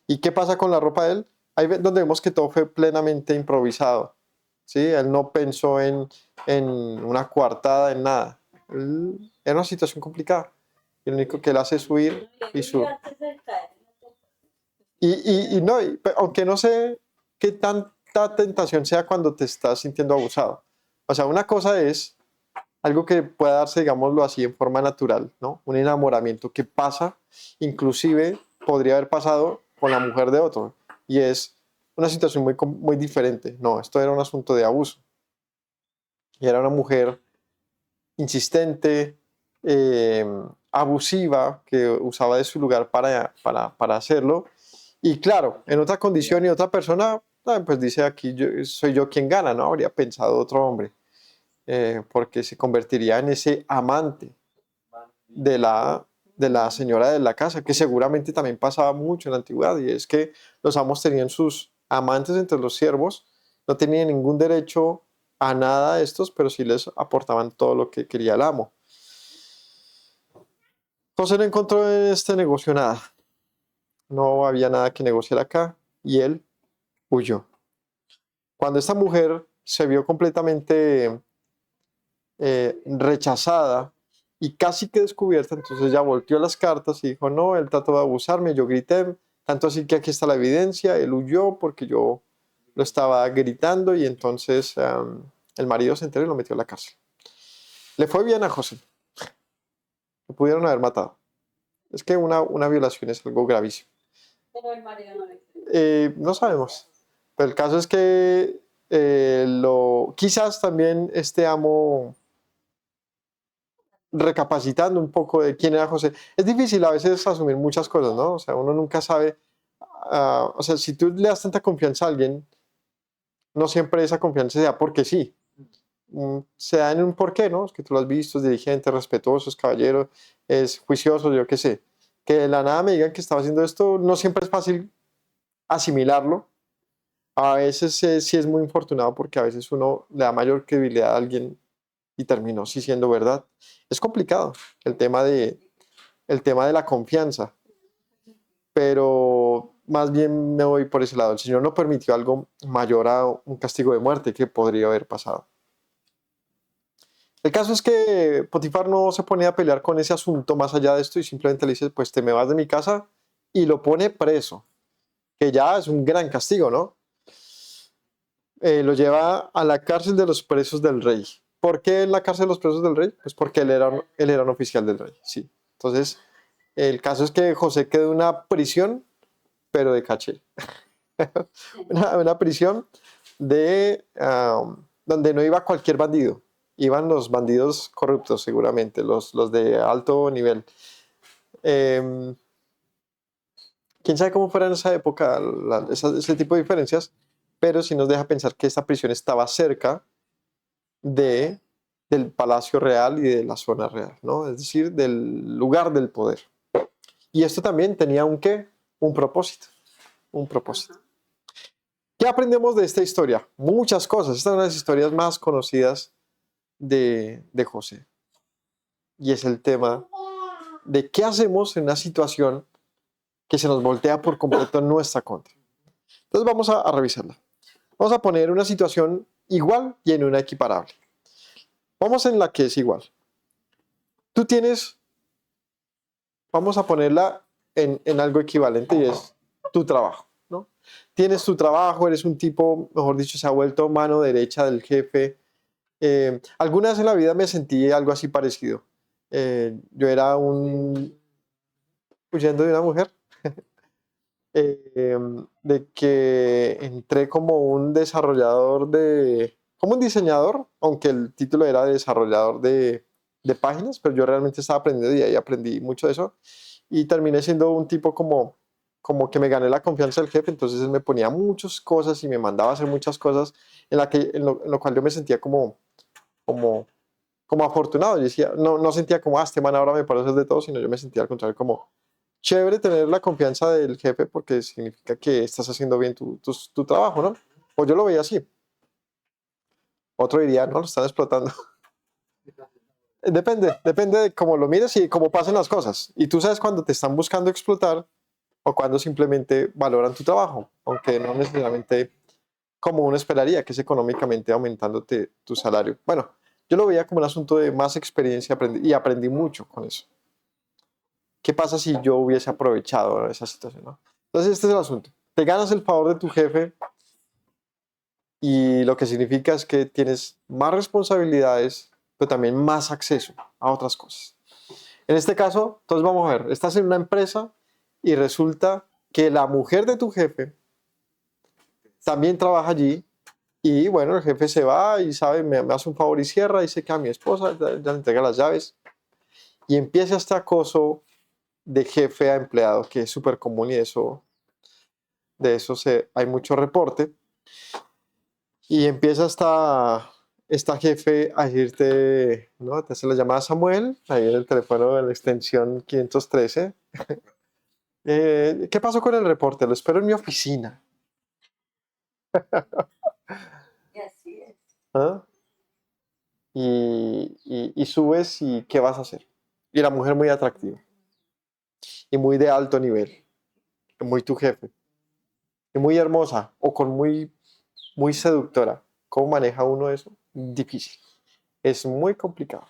¿Y qué pasa con la ropa de él? Ahí donde vemos que todo fue plenamente improvisado. ¿Sí? Él no pensó en una coartada, en nada. Era una situación complicada. Y lo único que él hace es huir y su... No, aunque no sé qué tanta tentación sea cuando te estás sintiendo abusado. O sea, una cosa es algo que pueda darse, digámoslo así, en forma natural, ¿no? Un enamoramiento que pasa, inclusive podría haber pasado con la mujer de otro. Y es una situación muy diferente. No, esto era un asunto de abuso. Y era una mujer insistente, abusiva, que usaba de su lugar para hacerlo. Y claro, en otra condición y otra persona, pues dice aquí, soy yo quien gana, ¿no? Habría pensado otro hombre, porque se convertiría en ese amante de la señora de la casa, que seguramente también pasaba mucho en la antigüedad, y es que los amos tenían sus amantes entre los siervos, no tenían ningún derecho a nada de estos, pero sí les aportaban todo lo que quería el amo. José no encontró en este negocio nada, no había nada que negociar acá, y él huyó. Cuando esta mujer se vio completamente rechazada y casi que descubierta, entonces ella volteó las cartas y dijo, no, él trató de abusarme, yo grité, tanto así que aquí está la evidencia, él huyó porque yo lo estaba gritando y entonces el marido se enteró y lo metió a la cárcel. Le fue bien a José, lo pudieron haber matado. Es que una violación es algo gravísimo. Pero el marido no le No sabemos, pero el caso es que quizás también este amo recapacitando un poco de quién era José. Es difícil a veces asumir muchas cosas, ¿no? O sea, uno nunca sabe, o sea, si tú le das tanta confianza a alguien, no siempre esa confianza se da porque sí. Se da en un porqué, ¿no? Es que tú lo has visto, es diligente, respetuoso, es caballero, es juicioso, yo qué sé. Que de la nada me digan que estaba haciendo esto, no siempre es fácil asimilarlo. A veces sí es muy infortunado porque a veces uno le da mayor credibilidad a alguien y terminó sí siendo verdad. Es complicado el tema de la confianza, pero más bien me voy por ese lado. El Señor no permitió algo mayor a un castigo de muerte que podría haber pasado. El caso es que Potifar no se pone a pelear con ese asunto más allá de esto y simplemente le dice, pues te me vas de mi casa y lo pone preso, que ya es un gran castigo, ¿no? Lo lleva a la cárcel de los presos del rey. ¿Por qué en la cárcel de los presos del rey? Pues porque él era un oficial del rey, sí. Entonces, el caso es que José quedó en una prisión, pero de caché. Una prisión donde no iba cualquier bandido. Iban los bandidos corruptos, seguramente, los de alto nivel. Quién sabe cómo fuera en esa época ese tipo de diferencias, pero sí nos deja pensar que esta prisión estaba cerca del palacio real y de la zona real, ¿no? Es decir, del lugar del poder. Y esto también tenía un qué, un propósito. ¿Qué aprendemos de esta historia? Muchas cosas. Esta es una de las historias más conocidas de José. Y es el tema de qué hacemos en una situación que se nos voltea por completo en nuestra contra. Entonces vamos a revisarla. Vamos a poner una situación igual y en una equiparable. Vamos en la que es igual. Tú tienes, vamos a ponerla en algo equivalente y es tu trabajo, ¿no? Tienes tu trabajo, eres un tipo, mejor dicho, se ha vuelto mano derecha del jefe. Alguna vez en la vida me sentí algo así parecido. Yo era huyendo de una mujer. de que entré como un desarrollador como un diseñador, aunque el título era desarrollador de páginas, pero yo realmente estaba aprendiendo y ahí aprendí mucho de eso y terminé siendo un tipo como que me gané la confianza del jefe, entonces él me ponía muchas cosas y me mandaba a hacer muchas cosas en lo cual yo me sentía como, como afortunado. Yo decía, no sentía como, este man ahora me parece hacer de todo, sino yo me sentía al contrario como chévere tener la confianza del jefe porque significa que estás haciendo bien tu trabajo, ¿no? O yo lo veía así. Otro diría, no, lo están explotando. Depende de cómo lo mires y cómo pasen las cosas. Y tú sabes cuando te están buscando explotar o cuando simplemente valoran tu trabajo, aunque no necesariamente como uno esperaría, que es económicamente aumentándote tu salario. Bueno, yo lo veía como un asunto de más experiencia y aprendí mucho con eso. ¿Qué pasa si yo hubiese aprovechado esa situación, ¿no? Entonces, este es el asunto. Te ganas el favor de tu jefe y lo que significa es que tienes más responsabilidades, pero también más acceso a otras cosas. En este caso, entonces vamos a ver, estás en una empresa y resulta que la mujer de tu jefe también trabaja allí y bueno, el jefe se va y sabe, me hace un favor y cierra y se queda mi esposa, ya le entrega las llaves y empieza este acoso de jefe a empleado que es súper común y de eso hay mucho reporte. Y empieza esta jefe a decirte, ¿no? Te hace la llamada Samuel, ahí en el teléfono de la extensión 513. ¿Qué pasó con el reporte? Lo espero en mi oficina. Y así es. ¿Ah? Y subes y ¿qué vas a hacer? Y la mujer muy atractiva y muy de alto nivel, muy tu jefe, y muy hermosa o con muy seductora. ¿Cómo maneja uno eso? Difícil. Es muy complicado.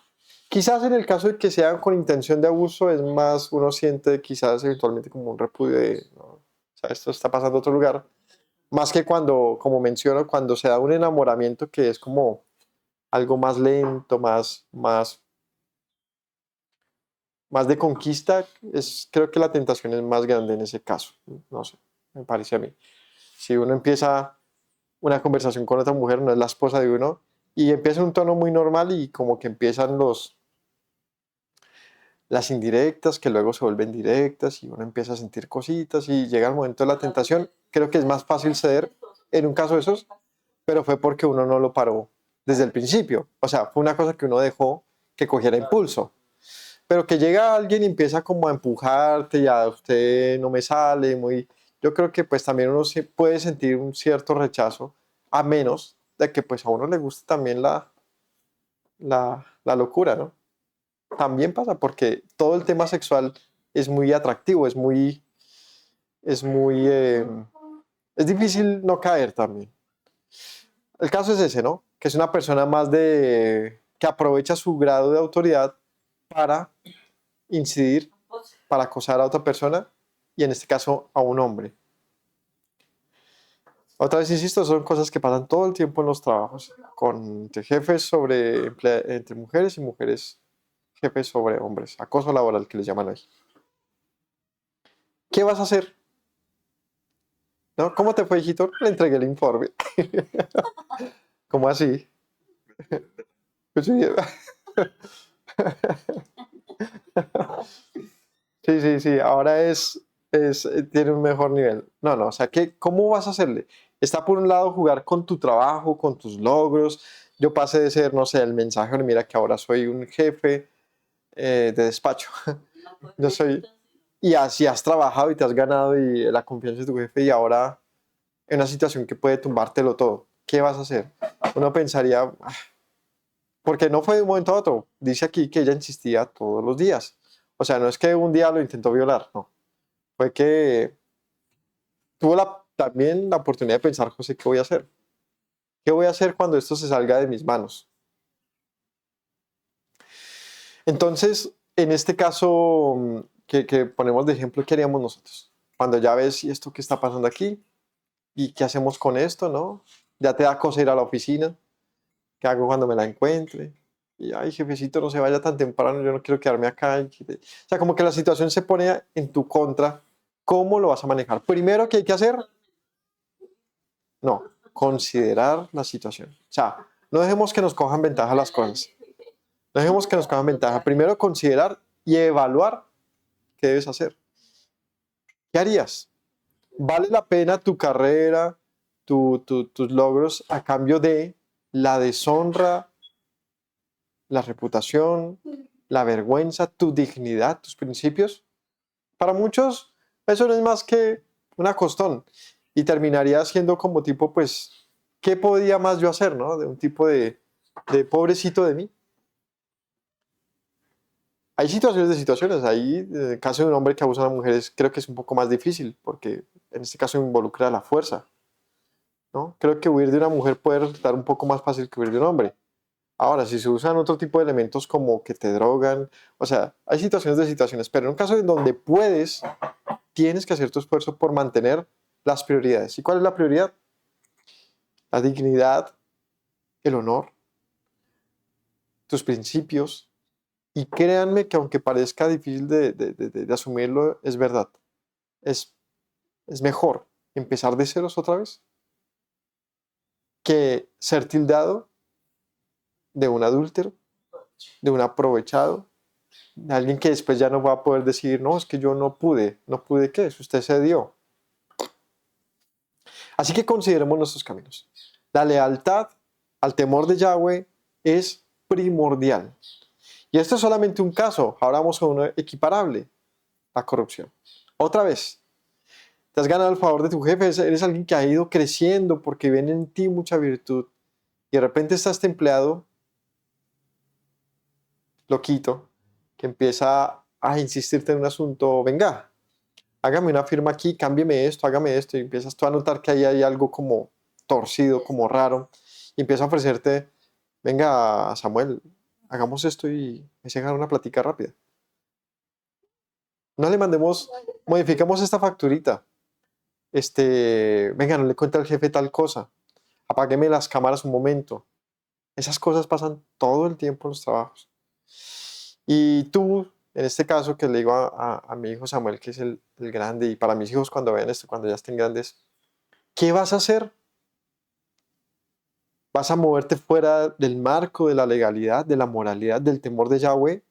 Quizás en el caso de que sean con intención de abuso, es más, uno siente quizás eventualmente como un repudio de, ¿no? O sea, esto está pasando en otro lugar. Más que cuando, como menciono, cuando se da un enamoramiento que es como algo más lento, más de conquista, creo que la tentación es más grande en ese caso. No sé, me parece a mí. Si uno empieza una conversación con otra mujer, no es la esposa de uno, y empieza en un tono muy normal y como que empiezan las indirectas que luego se vuelven directas y uno empieza a sentir cositas y llega el momento de la tentación. Creo que es más fácil ceder en un caso de esos, pero fue porque uno no lo paró desde el principio. O sea, fue una cosa que uno dejó que cogiera impulso. Pero que llega alguien y empieza como a empujarte y a usted no me sale, yo creo que pues también uno puede sentir un cierto rechazo, a menos de que pues a uno le guste también la locura, ¿no? También pasa porque todo el tema sexual es muy atractivo, es difícil no caer también. El caso es ese, ¿no? Que es una persona más que aprovecha su grado de autoridad para incidir, para acosar a otra persona y en este caso a un hombre. Otra vez insisto, son cosas que pasan todo el tiempo en los trabajos, entre jefes entre mujeres y mujeres jefes sobre hombres, acoso laboral que les llaman hoy. ¿Qué vas a hacer? ¿No? ¿Cómo te fue, hijito? Le entregué el informe. ¿Cómo así? Pues sí. Sí, ahora tiene un mejor nivel. No, o sea, ¿cómo vas a hacerle? Está por un lado jugar con tu trabajo, con tus logros. Yo pasé de ser, no sé, el mensajero, mira que ahora soy un jefe de despacho. Yo soy, y así has trabajado y te has ganado y la confianza de tu jefe y ahora en una situación que puede tumbártelo todo. ¿Qué vas a hacer? Uno pensaría, porque no fue de un momento a otro. Dice aquí que ella insistía todos los días. O sea, no es que un día lo intentó violar, no. Fue que tuvo también la oportunidad de pensar, José, ¿qué voy a hacer? ¿Qué voy a hacer cuando esto se salga de mis manos? Entonces, en este caso que ponemos de ejemplo, ¿qué haríamos nosotros? Cuando ya ves, ¿y esto qué está pasando aquí? ¿Y qué hacemos con esto, no? Ya te da cosa ir a la oficina. ¿Qué hago cuando me la encuentre? Y, ay, jefecito, no se vaya tan temprano, yo no quiero quedarme acá. O sea, como que la situación se pone en tu contra ¿Cómo lo vas a manejar? Primero, ¿qué hay que hacer? No, considerar la situación. O sea, no dejemos que nos cojan ventaja las cosas. No dejemos que nos cojan ventaja. Primero, considerar y evaluar qué debes hacer. ¿Qué harías? ¿Vale la pena tu carrera, tus logros a cambio de la deshonra, la reputación, la vergüenza, tu dignidad, tus principios? Para muchos eso no es más que una costón y terminaría siendo como tipo, pues, ¿qué podía más yo hacer, no? De un tipo de pobrecito de mí. Hay situaciones de situaciones. Ahí, en el caso de un hombre que abusa a una mujer, creo que es un poco más difícil porque en este caso involucra la fuerza, ¿no? Creo que huir de una mujer puede resultar un poco más fácil que huir de un hombre. Ahora, si se usan otro tipo de elementos como que te drogan, o sea, hay situaciones de situaciones, pero en un caso en donde puedes, tienes que hacer tu esfuerzo por mantener las prioridades. ¿Y cuál es la prioridad? La dignidad, el honor, tus principios. Y créanme que aunque parezca difícil de asumirlo, es verdad. Es, es mejor empezar de ceros otra vez que ser tildado de un adúltero, de un aprovechado, de alguien que después ya no va a poder decir, no, es que yo no pude. ¿No pude qué? Si usted se dio. Así que consideremos nuestros caminos. La lealtad al temor de Yahweh es primordial. Y esto es solamente un caso. Ahora vamos a uno equiparable, la corrupción. Otra vez, te has ganado el favor de tu jefe, eres alguien que ha ido creciendo porque ven en ti mucha virtud. Y de repente está este empleado loquito que empieza a insistirte en un asunto, venga, hágame una firma aquí, cámbieme esto, hágame esto, y empiezas tú a notar que ahí hay algo como torcido, como raro, y empieza a ofrecerte, venga, Samuel, hagamos esto y me se gana una platica rápida. No le mandemos, modificamos esta facturita, venga, no le cuente al jefe tal cosa, apágueme las cámaras un momento. Esas cosas pasan todo el tiempo en los trabajos. Y tú, en este caso, que le digo a mi hijo Samuel, que es el grande, y para mis hijos cuando vean esto, cuando ya estén grandes, ¿qué vas a hacer? ¿Vas a moverte fuera del marco de la legalidad, de la moralidad, del temor de Yahweh?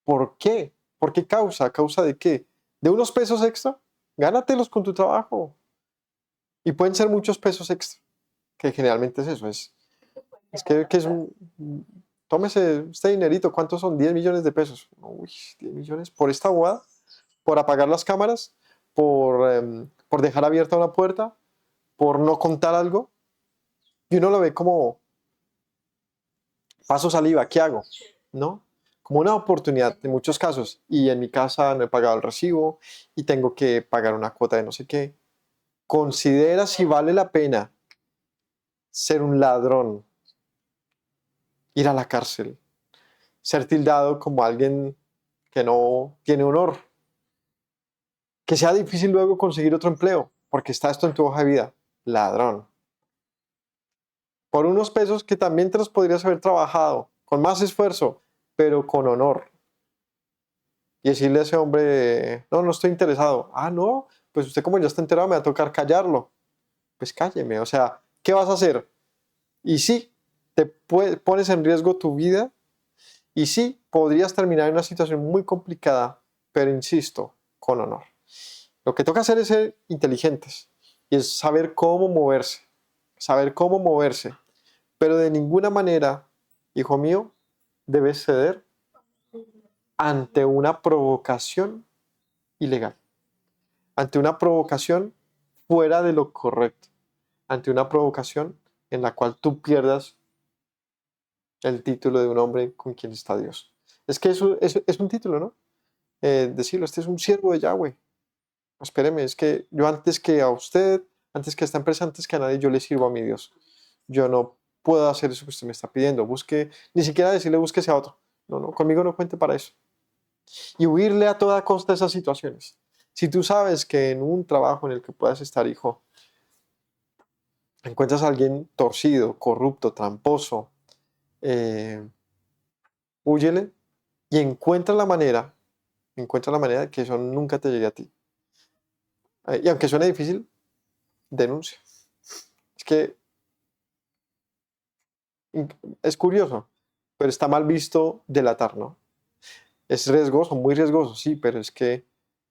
¿Por qué? ¿Por qué causa? ¿A causa de qué? ¿De unos pesos extra? Gánatelos con tu trabajo. Y pueden ser muchos pesos extra, que generalmente es eso, es que es tómese este dinerito, ¿cuántos son? 10 millones de pesos. Uy, 10 millones por esta boda, por apagar las cámaras, por dejar abierta una puerta, por no contar algo. Y uno lo ve como, paso saliva, ¿qué hago? ¿No? Como una oportunidad en muchos casos. Y en mi casa no he pagado el recibo y tengo que pagar una cuota de no sé qué. Considera si vale la pena ser un ladrón, ir a la cárcel, ser tildado como alguien que no tiene honor, que sea difícil luego conseguir otro empleo, porque está esto en tu hoja de vida, ladrón. Por unos pesos que también te los podrías haber trabajado, con más esfuerzo, pero con honor. Y decirle a ese hombre, no, no estoy interesado. Ah, no, pues usted como ya está enterado me va a tocar callarlo. Pues cálleme, o sea, ¿qué vas a hacer? Y sí, pones en riesgo tu vida y sí, podrías terminar en una situación muy complicada, pero insisto, con honor. Lo que toca hacer es ser inteligentes y es saber cómo moverse, pero de ninguna manera, hijo mío, debes ceder ante una provocación ilegal, ante una provocación fuera de lo correcto, ante una provocación en la cual tú pierdas el título de un hombre con quien está Dios. Es que eso es un título, ¿no? Decirlo, este es un siervo de Yahweh. Espéreme, es que yo antes que a usted, antes que a esta empresa, antes que a nadie, yo le sirvo a mi Dios. Yo no puedo hacer eso que usted me está pidiendo. Busque, ni siquiera decirle búsquese a otro. No, no, conmigo no cuente para eso. Y huirle a toda costa esas situaciones. Si tú sabes que en un trabajo en el que puedas estar, hijo, encuentras a alguien torcido, corrupto, tramposo, húyele y encuentra la manera de que eso nunca te llegue a ti. Y aunque suene difícil, denuncia. Es que es curioso, pero está mal visto delatar, ¿no? Es riesgoso, muy riesgoso, sí, pero es que,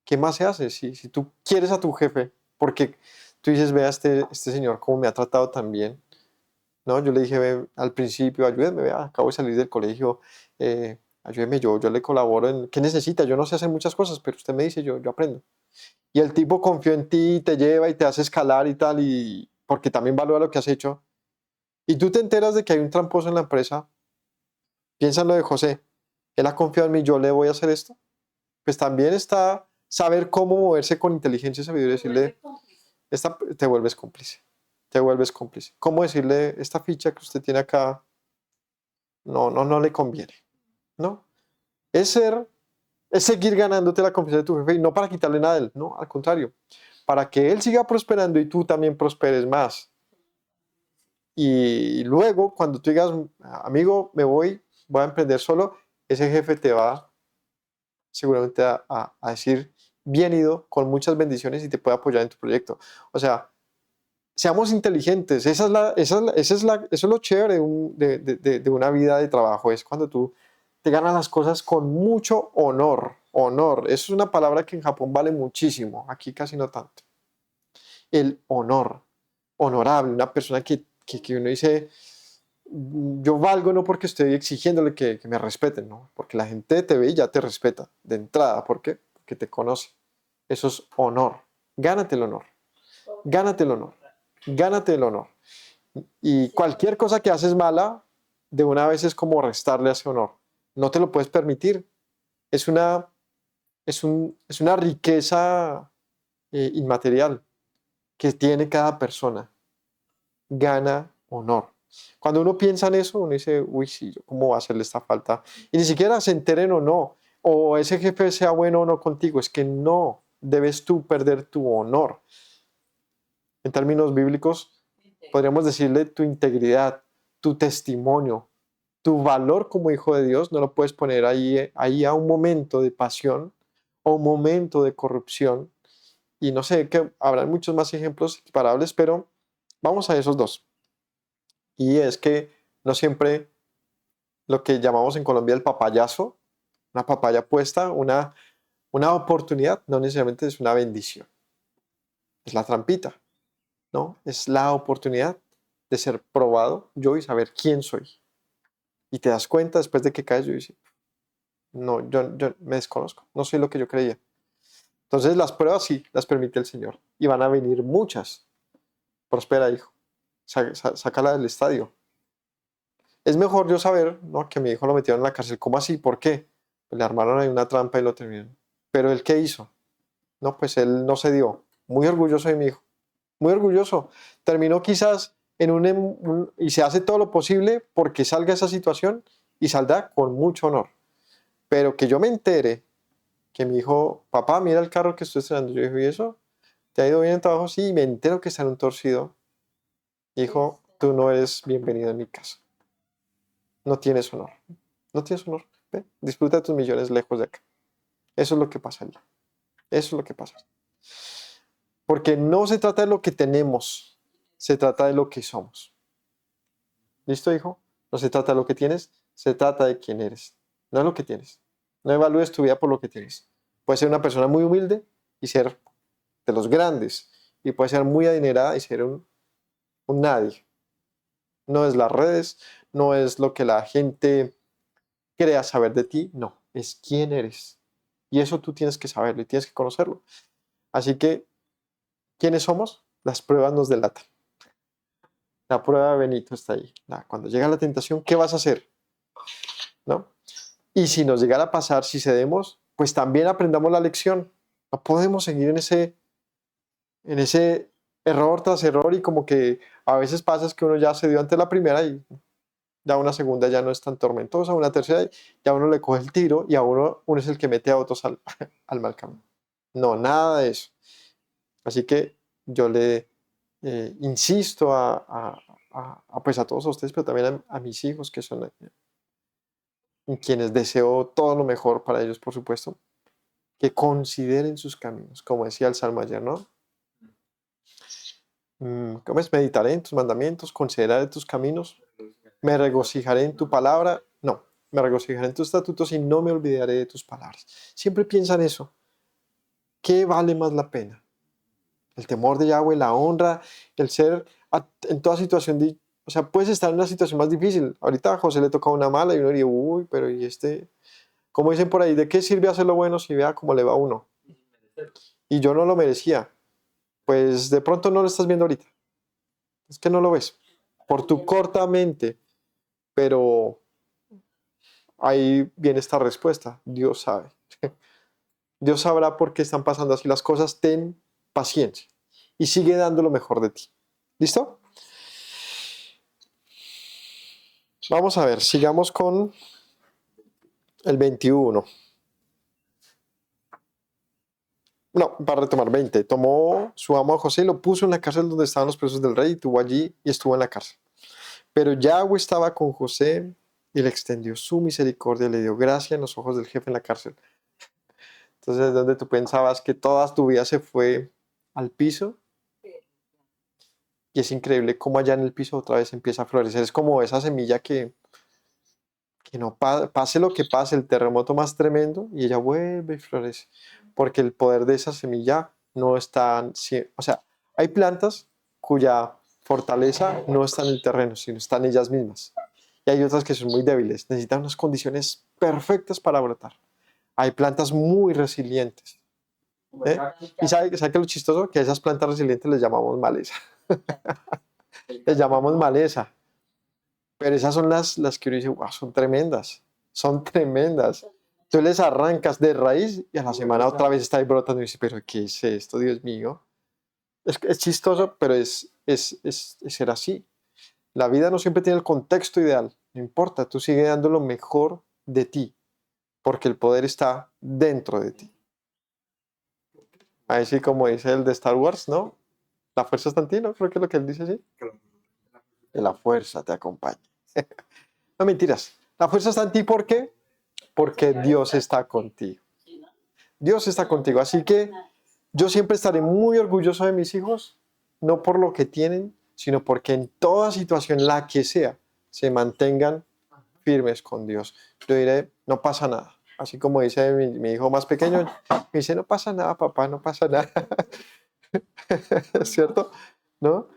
¿qué más se hace? Si tú quieres a tu jefe, porque tú dices, vea, este señor cómo me ha tratado tan bien, ¿no? Yo le dije al principio, ayúdeme, vea, acabo de salir del colegio, ayúdeme, yo le colaboro en, ¿qué necesita? Yo no sé hacer muchas cosas, pero usted me dice, yo aprendo. Y el tipo confió en ti, te lleva y te hace escalar y tal, y porque también valora lo que has hecho. Y tú te enteras de que hay un tramposo en la empresa, piensa en lo de José, él ha confiado en mí, yo le voy a hacer esto. Pues también está saber cómo moverse con inteligencia y sabiduría, decirle, te vuelves cómplice, te vuelves cómplice. ¿Cómo decirle, esta ficha que usted tiene acá, no le conviene, ¿no? Es seguir ganándote la confianza de tu jefe y no para quitarle nada a él, no, al contrario, para que él siga prosperando y tú también prosperes más. Y luego, cuando tú digas, amigo, voy a emprender solo, ese jefe te va seguramente a decir, bien ido, con muchas bendiciones y te puede apoyar en tu proyecto. O sea, seamos inteligentes. Eso es lo chévere de una vida de trabajo, es cuando tú te ganas las cosas con mucho honor. Honor, eso es una palabra que en Japón vale muchísimo, aquí casi no tanto. El honor, honorable, una persona que uno dice, yo valgo no porque estoy exigiéndole que me respeten, ¿no? Porque la gente te ve y ya te respeta de entrada. ¿Por qué? Porque te conoce. Eso es honor. Gánate el honor. Gánate el honor. Gánate el honor. Y cualquier cosa que haces mala, de una vez es como restarle ese honor. No te lo puedes permitir. Es una, es una riqueza inmaterial que tiene cada persona. Gana honor. Cuando uno piensa en eso, uno dice, uy, sí, ¿cómo va a hacerle esta falta? Y ni siquiera se enteren o no, o ese jefe sea bueno o no contigo, es que no debes tú perder tu honor. En términos bíblicos, podríamos decirle tu integridad, tu testimonio, tu valor como hijo de Dios, no lo puedes poner ahí a un momento de pasión o un momento de corrupción. Y no sé, que habrán muchos más ejemplos equiparables, pero vamos a esos dos. Y es que no siempre lo que llamamos en Colombia el papayazo, una papaya puesta, una oportunidad, no necesariamente es una bendición. Es la trampita, ¿no? Es la oportunidad de ser probado yo y saber quién soy. Y te das cuenta después de que caes, yo digo, no, yo me desconozco, no soy lo que yo creía. Entonces las pruebas sí, las permite el Señor. Y van a venir muchas. Prospera, hijo. Sácala del estadio. Es mejor yo saber, ¿no?, que a mi hijo lo metieron en la cárcel. ¿Cómo así? ¿Por qué? Pues le armaron ahí una trampa y lo terminaron. Pero ¿él qué hizo? No, pues él no se dio. Muy orgulloso de mi hijo. Muy orgulloso. Terminó quizás y se hace todo lo posible porque salga esa situación y saldrá con mucho honor. Pero que yo me entere que mi hijo, papá, mira el carro que estoy estrenando. Yo dije, ¿y eso? ¿Te ha ido bien en trabajo? Sí, y me entero que está en un torcido. Hijo, tú no eres bienvenido en mi casa. No tienes honor. No tienes honor. Ve, disfruta de tus millones lejos de acá. Eso es lo que pasaría. Eso es lo que pasa. Porque no se trata de lo que tenemos, se trata de lo que somos. ¿Listo, hijo? No se trata de lo que tienes, se trata de quién eres. No es lo que tienes. No evalúes tu vida por lo que tienes. Puedes ser una persona muy humilde y ser de los grandes. Y puedes ser muy adinerada y ser un nadie. No es las redes, no es lo que la gente crea saber de ti, no, es quién eres. Y eso tú tienes que saberlo y tienes que conocerlo. Así que, ¿quiénes somos? Las pruebas nos delatan. La prueba de Benito está ahí. Cuando llega la tentación, ¿qué vas a hacer? ¿No? Y si nos llegara a pasar, si cedemos, pues también aprendamos la lección. No podemos seguir en ese error tras error y como que a veces pasa es que uno ya se dio ante la primera y ya una segunda ya no es tan tormentosa, una tercera ya uno le coge el tiro y a uno es el que mete a otros al mal camino. No, nada de eso. Así que yo le insisto pues a todos ustedes, pero también a mis hijos, que son quienes deseo todo lo mejor para ellos, por supuesto, que consideren sus caminos, como decía el Salmo ayer, ¿no? ¿Cómo es? Meditaré en tus mandamientos, consideraré tus caminos, me regocijaré en tu palabra. No, me regocijaré en tus estatutos y no me olvidaré de tus palabras. Siempre piensa en eso. ¿Qué vale más la pena? El temor de Yahweh, la honra, el ser en toda situación. O sea, puedes estar en una situación más difícil. Ahorita a José le toca una mala y uno diría, uy, pero ¿y este? Como dicen por ahí, ¿de qué sirve hacer lo bueno si vea cómo le va a uno? Y yo no lo merecía. Pues de pronto no lo estás viendo ahorita. Es que no lo ves. Por tu corta mente. Pero ahí viene esta respuesta. Dios sabe. Dios sabrá por qué están pasando así las cosas. Ten paciencia. Y sigue dando lo mejor de ti. ¿Listo? Vamos a ver. Sigamos con el 21. No, para retomar 20. Tomó su amo a José y lo puso en la cárcel donde estaban los presos del rey y tuvo allí y estuvo en la cárcel. Pero Yahweh estaba con José y le extendió su misericordia, le dio gracia en los ojos del jefe en la cárcel. Entonces, donde tú pensabas que toda tu vida se fue al piso, y es increíble cómo allá en el piso otra vez empieza a florecer. Es como esa semilla que no pase lo que pase, el terremoto más tremendo, y ella vuelve y florece. Porque el poder de esa semilla no está... O sea, hay plantas cuya fortaleza no está en el terreno, sino está en ellas mismas. Y hay otras que son muy débiles, necesitan unas condiciones perfectas para brotar. Hay plantas muy resilientes. ¿Eh? Y sabe que lo chistoso, que a esas plantas resilientes les llamamos maleza. Les llamamos maleza. Pero esas son las que uno dice, wow, son tremendas. Son tremendas. Tú les arrancas de raíz y a la semana otra vez está ahí brotando y dice, pero ¿qué es esto, Dios mío? Es chistoso, pero es ser así. La vida no siempre tiene el contexto ideal. No importa, tú sigue dando lo mejor de ti, porque el poder está dentro de ti. Ahí sí, como dice el de Star Wars, ¿no? La fuerza está en ti, ¿no? Creo que es lo que él dice así. Que la fuerza te acompañe. No mentiras. La fuerza está en ti, ¿por qué? Porque Dios está contigo. Dios está contigo. Así que yo siempre estaré muy orgulloso de mis hijos, no por lo que tienen, sino porque en toda situación, la que sea, se mantengan firmes con Dios. Yo diré, no pasa nada. Así como dice mi hijo más pequeño, me dice, no pasa nada, papá, no pasa nada. ¿Es cierto? ¿No?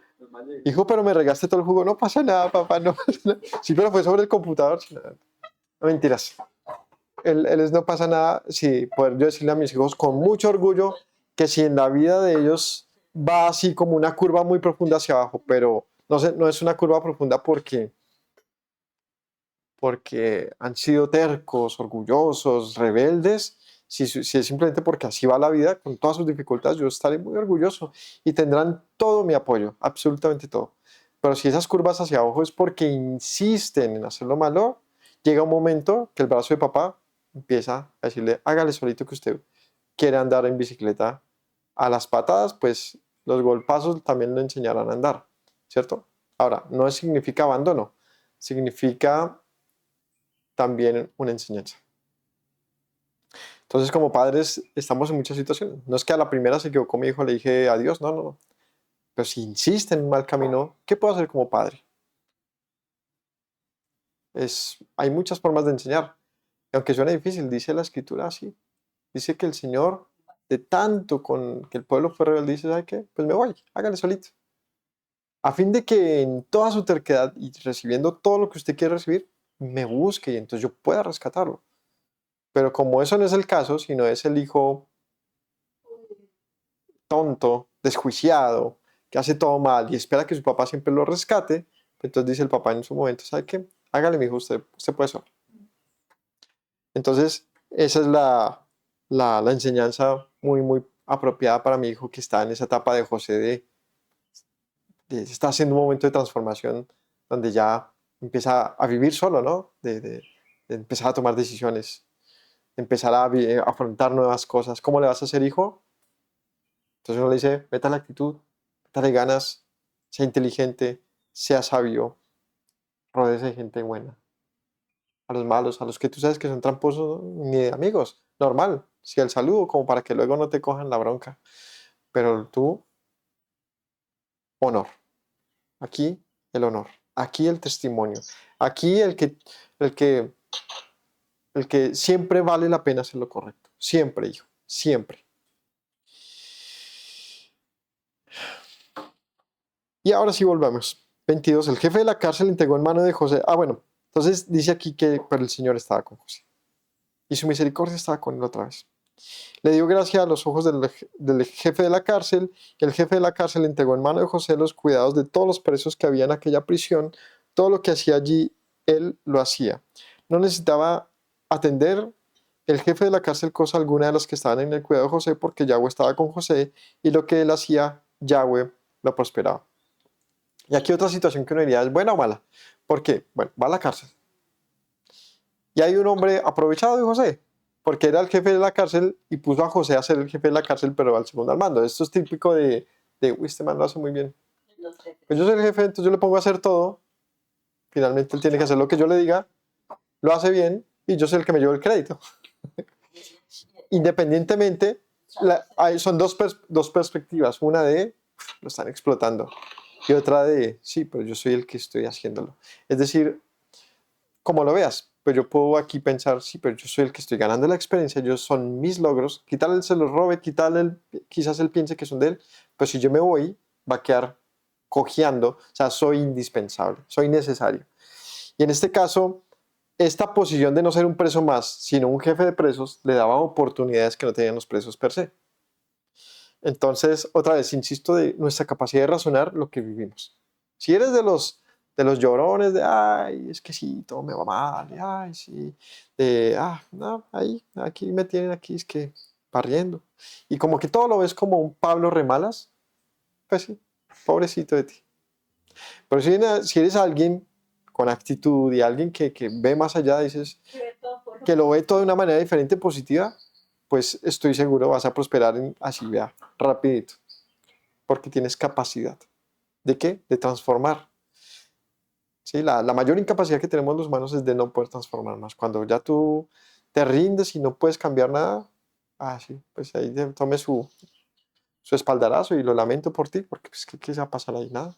Hijo, pero me regaste todo el jugo. No pasa nada, papá, no pasa nada. Sí, pero fue sobre el computador. No, mentiras. Él es no pasa nada. Sí, poder yo decirle a mis hijos con mucho orgullo que si en la vida de ellos va así como una curva muy profunda hacia abajo, pero no es una curva profunda porque han sido tercos, orgullosos, rebeldes. Si es simplemente porque así va la vida, con todas sus dificultades, yo estaré muy orgulloso y tendrán todo mi apoyo, absolutamente todo. Pero si esas curvas hacia abajo es porque insisten en hacer lo malo, llega un momento que el brazo de papá empieza a decirle, hágale solito que usted quiere andar en bicicleta a las patadas, pues los golpazos también le enseñarán a andar, ¿cierto? Ahora, no significa abandono, significa también una enseñanza. Entonces, como padres, estamos en muchas situaciones. No es que a la primera se equivocó mi hijo, le dije adiós, no, no, no. Pero si insiste en un mal camino, ¿qué puedo hacer como padre? Hay muchas formas de enseñar. Y aunque suene difícil, dice la escritura así. Dice que el Señor, de tanto con que el pueblo fue rebelde, dice, ¿sabe qué? Pues me voy, hágale solito. A fin de que en toda su terquedad y recibiendo todo lo que usted quiere recibir, me busque y entonces yo pueda rescatarlo. Pero como eso no es el caso, sino es el hijo tonto, desjuiciado, que hace todo mal y espera que su papá siempre lo rescate, entonces dice el papá en su momento, ¿sabe qué? Hágale, mijo, usted puede solo. Entonces, esa es la enseñanza muy, muy apropiada para mi hijo que está en esa etapa de José está haciendo un momento de transformación donde ya empieza a vivir solo, ¿no? De empezar a tomar decisiones, de empezar a afrontar nuevas cosas. ¿Cómo le vas a hacer, hijo? Entonces uno le dice, meta la actitud, métale ganas, sea inteligente, sea sabio, rodéese de gente buena. A los malos, a los que tú sabes que son tramposos, ¿no? Ni de amigos, normal, si el saludo, como para que luego no te cojan la bronca. Pero tú, honor. Aquí el honor. Aquí el testimonio. Aquí el que, el que siempre vale la pena hacer lo correcto. Siempre, hijo. Siempre. Y ahora sí volvamos. 22. El jefe de la cárcel entregó en mano de José. Bueno. Entonces dice aquí que pero el Señor estaba con José. Y su misericordia estaba con él otra vez. Le dio gracia a los ojos del jefe de la cárcel, y el jefe de la cárcel entregó en mano de José los cuidados de todos los presos que había en aquella prisión. Todo lo que hacía allí, él lo hacía. No necesitaba atender el jefe de la cárcel cosa alguna de los que estaban en el cuidado de José, porque Yahweh estaba con José, y lo que él hacía, Yahweh lo prosperaba. Y aquí otra situación que uno diría, ¿es buena o mala? ¿Por qué? Bueno, va a la cárcel. Y hay un hombre aprovechado de José, porque era el jefe de la cárcel y puso a José a ser el jefe de la cárcel, pero al segundo al mando. Esto es típico uy, este man lo hace muy bien. Pues yo soy el jefe, entonces yo le pongo a hacer todo. Finalmente él tiene que hacer lo que yo le diga, lo hace bien y yo soy el que me llevo el crédito. Independientemente, son dos perspectivas. Una de, lo están explotando, y otra de, sí, pero yo soy el que estoy haciéndolo. Es decir, como lo veas, pues yo puedo aquí pensar, sí, pero yo soy el que estoy ganando la experiencia, son mis logros, quizás él se los robe, quizás él piense que son de él, pero si yo me voy, va a quedar cojeando, o sea, soy indispensable, soy necesario. Y en este caso, esta posición de no ser un preso más, sino un jefe de presos, le daba oportunidades que no tenían los presos per se. Entonces, otra vez, insisto, de nuestra capacidad de razonar lo que vivimos. Si eres de los llorones de, ay, es que sí, todo me va mal, ay, sí, no, aquí me tienen aquí, es que barriendo. Y como que todo lo ves como un Pablo Remalas, pues sí, pobrecito de ti. Pero si eres alguien con actitud y alguien que ve más allá, dices, que lo ve todo de una manera diferente, positiva, pues estoy seguro vas a prosperar así, vea, rapidito. Porque tienes capacidad. ¿De qué? De transformar. ¿Sí? La mayor incapacidad que tenemos los humanos es de no poder transformar más. Cuando ya tú te rindes y no puedes cambiar nada, sí, pues ahí tome su espaldarazo y lo lamento por ti, porque pues, ¿qué se va a pasar ahí? Nada.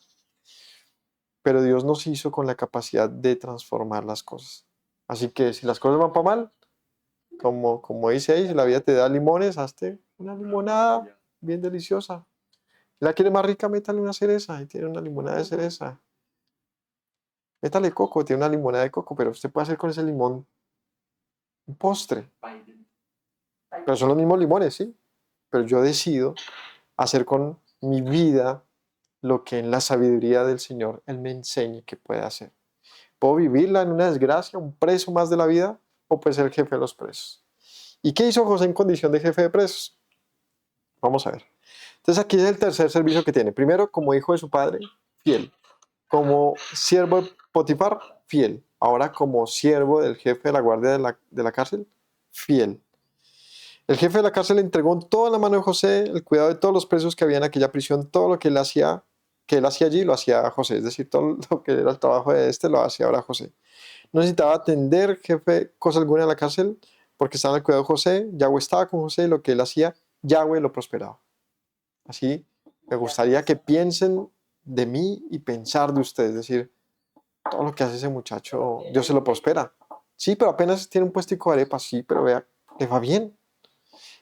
Pero Dios nos hizo con la capacidad de transformar las cosas. Así que si las cosas van para mal, como dice ahí, si la vida te da limones, hazte una limonada bien deliciosa. Si la quiere más rica, métale una cereza y tiene una limonada de cereza. Métale coco, tiene una limonada de coco, pero usted puede hacer con ese limón un postre. Pero son los mismos limones, ¿sí? Pero yo decido hacer con mi vida lo que en la sabiduría del Señor Él me enseñe que puede hacer. Puedo vivirla en una desgracia, un preso más de la vida, o puede ser el jefe de los presos. ¿Y qué hizo José en condición de jefe de presos? Vamos a ver. Entonces aquí es el tercer servicio que tiene. Primero, como hijo de su padre, fiel. Como siervo de Potifar, fiel. Ahora como siervo del jefe de la guardia de la cárcel, fiel. El jefe de la cárcel le entregó en toda la mano de José el cuidado de todos los presos que había en aquella prisión. Todo lo que él hacía allí, lo hacía José. Es decir, todo lo que era el trabajo de lo hacía ahora José. No necesitaba atender jefe cosa alguna en la cárcel porque estaba en el cuidado de José. Yahweh estaba con José y lo que él hacía, Yahweh lo prosperaba. Así me gustaría que piensen de mí y pensar de ustedes. Es decir, todo lo que hace ese muchacho, Dios se lo prospera. Sí, pero apenas tiene un puestico de arepa, sí, pero vea, le va bien.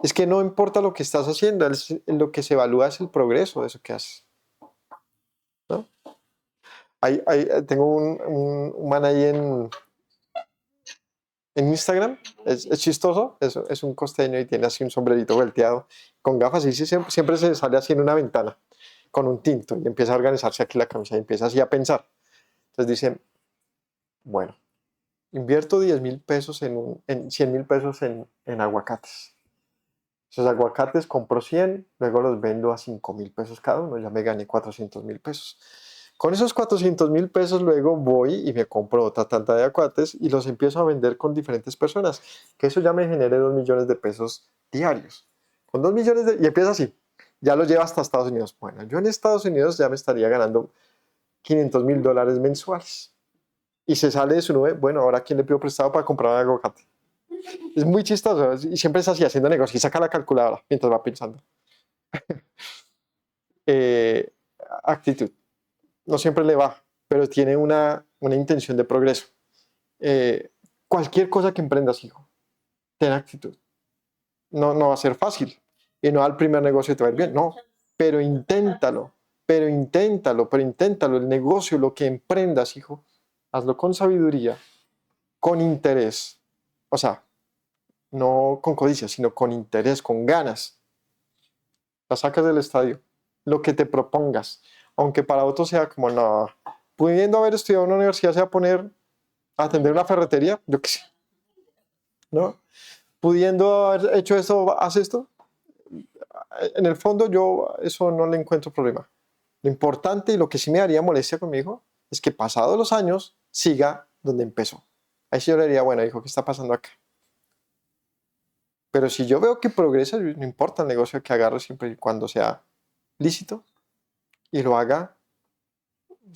Es que no importa lo que estás haciendo, lo que se evalúa es el progreso de eso que haces. ¿No? Tengo un man ahí en Instagram, es chistoso, es un costeño y tiene así un sombrerito volteado, con gafas y siempre se sale así en una ventana, con un tinto y empieza a organizarse aquí la camisa y empieza así a pensar. Entonces dice, bueno, invierto 10,000 pesos en 100,000 pesos en aguacates. Esos aguacates compro 100, luego los vendo a 5,000 pesos cada uno, ya me gané 400,000 pesos. Con esos 400,000 pesos luego voy y me compro otra tanda de aguacates y los empiezo a vender con diferentes personas, que eso ya me genere 2 millones de pesos diarios. Con 2 millones y empieza así, ya lo lleva hasta Estados Unidos. Bueno, yo en Estados Unidos ya me estaría ganando $500,000 mensuales. Y se sale de su nube, bueno, ahora ¿quién le pido prestado para comprar un aguacate? Es muy chistoso y siempre es así, haciendo negocio y saca la calculadora mientras va pensando. actitud. No siempre le va, pero tiene una intención de progreso. Cualquier cosa que emprendas, hijo, ten actitud. No va a ser fácil. Y no al primer negocio te va a ir bien, no. Pero inténtalo. El negocio, lo que emprendas, hijo, hazlo con sabiduría, con interés. O sea, no con codicia, sino con interés, con ganas. La sacas del estadio. Lo que te propongas. Aunque para otros sea como, no, pudiendo haber estudiado en una universidad, se va a poner a atender una ferretería, yo qué sé. ¿No? Pudiendo haber hecho esto, haz esto. En el fondo yo eso no le encuentro problema. Lo importante y lo que sí me daría molestia con mi hijo es que pasados los años siga donde empezó. Ahí sí yo le diría, bueno, hijo, ¿qué está pasando acá? Pero si yo veo que progresa, no importa el negocio que agarre siempre y cuando sea lícito y lo haga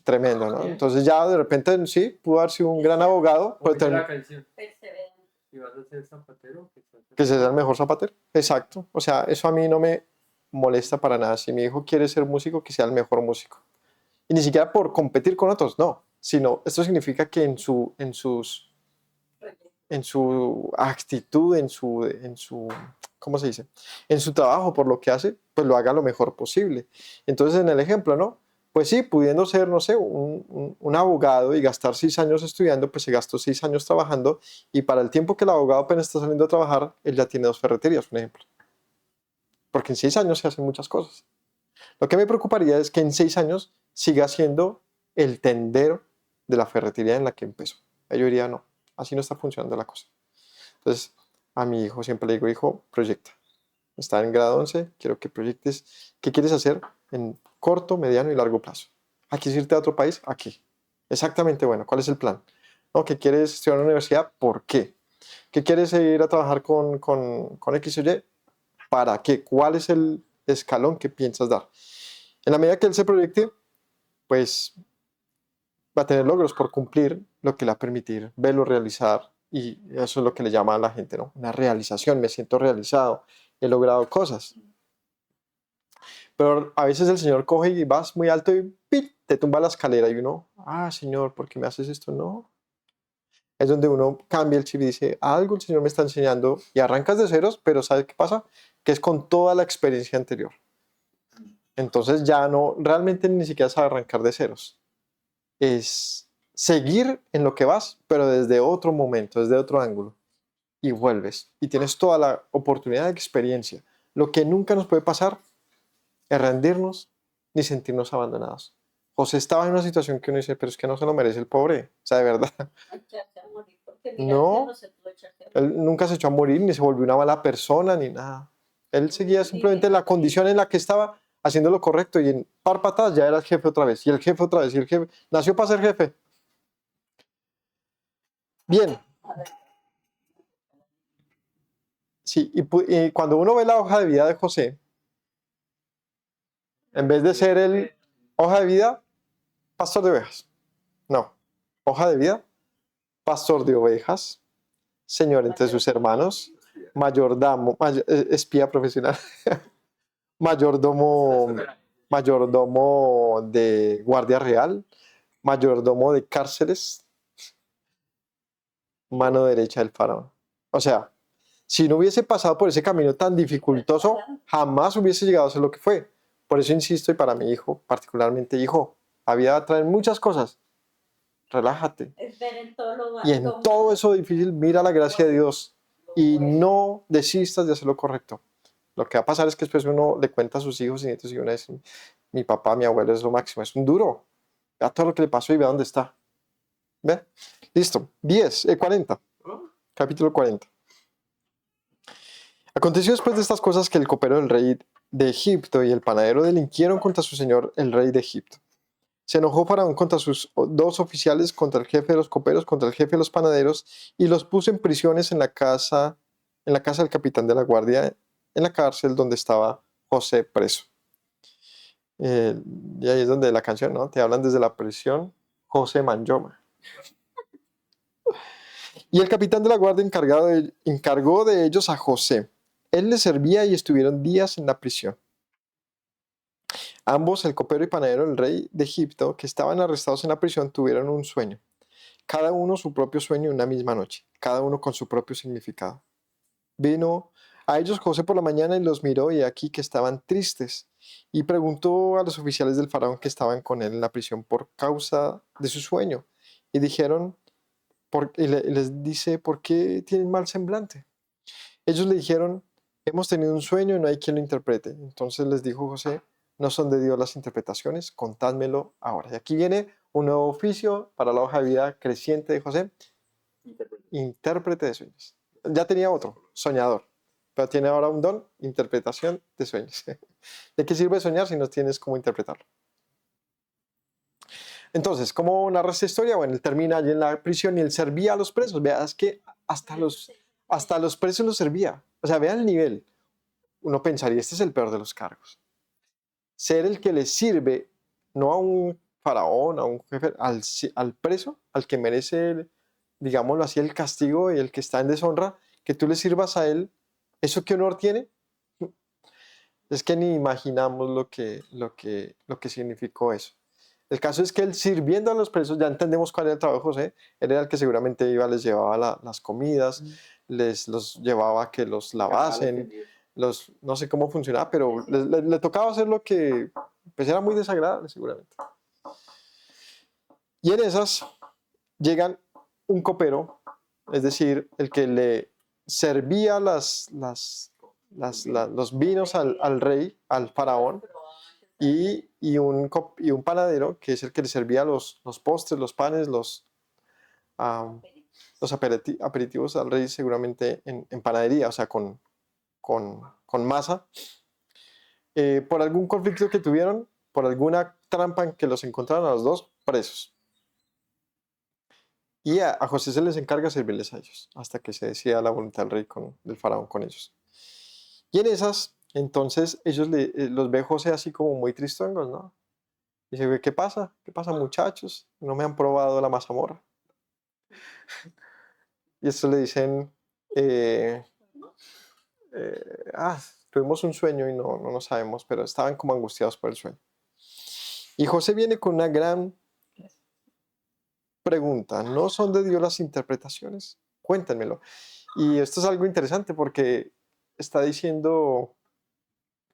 tremendo, ¿no? Entonces ya de repente sí, pudo haber sido un gran abogado, pero Oye, la canción. Persevera. Si vas a ser zapatero, que sea el mejor zapatero. Exacto. O sea, eso a mí no me molesta para nada. Si mi hijo quiere ser músico, que sea el mejor músico. Y ni siquiera por competir con otros, no. Sino, esto significa que en su actitud, ¿cómo se dice? En su trabajo, por lo que hace, pues lo haga lo mejor posible. Entonces, en el ejemplo, ¿no? Pues sí, pudiendo ser, no sé, un abogado y gastar 6 años estudiando, pues se gastó 6 años trabajando y para el tiempo que el abogado apenas está saliendo a trabajar, él ya tiene 2 ferreterías, un ejemplo. Porque en 6 años se hacen muchas cosas. Lo que me preocuparía es que en 6 años siga siendo el tendero de la ferretería en la que empezó. Yo diría, no, así no está funcionando la cosa. Entonces, a mi hijo siempre le digo, hijo, proyecta. Está en grado 11, quiero que proyectes qué quieres hacer en corto, mediano y largo plazo. ¿Quieres irte a otro país? Aquí. Exactamente, bueno, ¿cuál es el plan? ¿No? ¿Qué quieres estudiar en la universidad? ¿Por qué? ¿Qué quieres ir a trabajar con X o Y? ¿Para qué? ¿Cuál es el escalón que piensas dar? En la medida que él se proyecte, pues va a tener logros por cumplir, lo que le va a permitir verlo realizar, y eso es lo que le llama a la gente, ¿no? Una realización, me siento realizado, he logrado cosas. Pero a veces el Señor coge y vas muy alto y ¡pit!, te tumba la escalera y uno, Señor, ¿por qué me haces esto? No. Es donde uno cambia el chip y dice, algo el Señor me está enseñando, y arrancas de ceros, pero ¿sabes qué pasa? Que es con toda la experiencia anterior. Entonces ya no, realmente ni siquiera es arrancar de ceros. Es seguir en lo que vas, pero desde otro momento, desde otro ángulo. Y vuelves. Y tienes toda la oportunidad de experiencia. Lo que nunca nos puede pasar es rendirnos ni sentirnos abandonados. José estaba en una situación que uno dice, pero es que no se lo merece el pobre. O sea, de verdad. Echarse a morir, porque mira, No. que no se pudo echarse a morir. Él nunca se echó a morir, ni se volvió una mala persona, ni nada. Él seguía simplemente en la condición en la que estaba, haciendo lo correcto, y en par patadas ya era el jefe otra vez, y el jefe otra vez, y el jefe. Nació para ser jefe. Bien. Sí, y cuando uno ve la hoja de vida de José, en vez de ser el hoja de vida, pastor de ovejas. No. Hoja de vida, pastor de ovejas, señor entre sus hermanos, mayordomo, espía profesional, mayordomo de guardia real, mayordomo de cárceles, mano derecha del faraón. O sea, si no hubiese pasado por ese camino tan dificultoso, jamás hubiese llegado a ser lo que fue. Por eso insisto, y para mi hijo, particularmente, hijo, la vida va a traer muchas cosas. Relájate. Es ver en todo lo Y en todo eso difícil, mira la gracia de Dios y no desistas de hacer lo correcto. Lo que va a pasar es que después uno le cuenta a sus hijos y nietos y uno dice, mi papá, mi abuelo es lo máximo, es un duro. Vea todo lo que le pasó y vea dónde está. ¿Ve? Listo. 40. Capítulo 40. Aconteció después de estas cosas que el copero del rey de Egipto y el panadero delinquieron contra su señor, el rey de Egipto. Se enojó Faraón contra sus 2 oficiales, contra el jefe de los coperos, contra el jefe de los panaderos, y los puso en prisiones en la casa del capitán de la guardia, en la cárcel donde estaba José preso. Y ahí es donde la canción, ¿no? Te hablan desde la prisión, José Manyoma. Y el capitán de la guardia encargó de ellos a José. Él les servía y estuvieron días en la prisión. Ambos, el copero y panadero del rey de Egipto, que estaban arrestados en la prisión, tuvieron un sueño. Cada uno su propio sueño en una misma noche, cada uno con su propio significado. Vino a ellos José por la mañana y los miró y aquí que estaban tristes. Y preguntó a los oficiales del faraón que estaban con él en la prisión por causa de su sueño. Y dijeron, les dice, ¿por qué tienen mal semblante? Ellos le dijeron, hemos tenido un sueño y no hay quien lo interprete. Entonces les dijo José, no son de Dios las interpretaciones, contádmelo ahora. Y aquí viene un nuevo oficio para la hoja de vida creciente de José, intérprete de sueños. Ya tenía otro, soñador, pero tiene ahora un don, interpretación de sueños. ¿De qué sirve soñar si no tienes cómo interpretarlo? Entonces, ¿cómo narra esta historia? Bueno, él termina allí en la prisión y él servía a los presos. Veas que hasta los presos los servía. O sea, vean el nivel. Uno pensaría, este es el peor de los cargos. Ser el que le sirve, no a un faraón, a un jefe, al preso, al que merece, digámoslo así, el castigo y el que está en deshonra, que tú le sirvas a él, ¿eso qué honor tiene? Es que ni imaginamos lo que significó eso. El caso es que él sirviendo a los presos, ya entendemos cuál era el trabajo de José, él era el que seguramente iba, les llevaba las comidas, los llevaba a que los lavasen, no sé cómo funcionaba, pero le tocaba hacer lo que pues era muy desagradable seguramente. Y en esas llegan un copero, es decir, el que le servía los vinos al rey, al faraón, y un panadero, que es el que le servía los postres, los panes, los aperitivos al rey, seguramente en panadería, o sea, con masa. Por algún conflicto que tuvieron, por alguna trampa en que los encontraron a los dos presos. Y a José se les encarga servirles a ellos, hasta que se decida la voluntad del rey, del faraón con ellos. Y en esas, entonces, ellos los ve José así como muy tristongos, ¿no? Dice, ¿qué pasa? ¿Qué pasa, muchachos? No me han probado la mazamorra. Y esto le dicen, tuvimos un sueño y no sabemos, pero estaban como angustiados por el sueño. Y José viene con una gran pregunta, ¿no son de Dios las interpretaciones? Cuéntenmelo. Y esto es algo interesante porque está diciendo,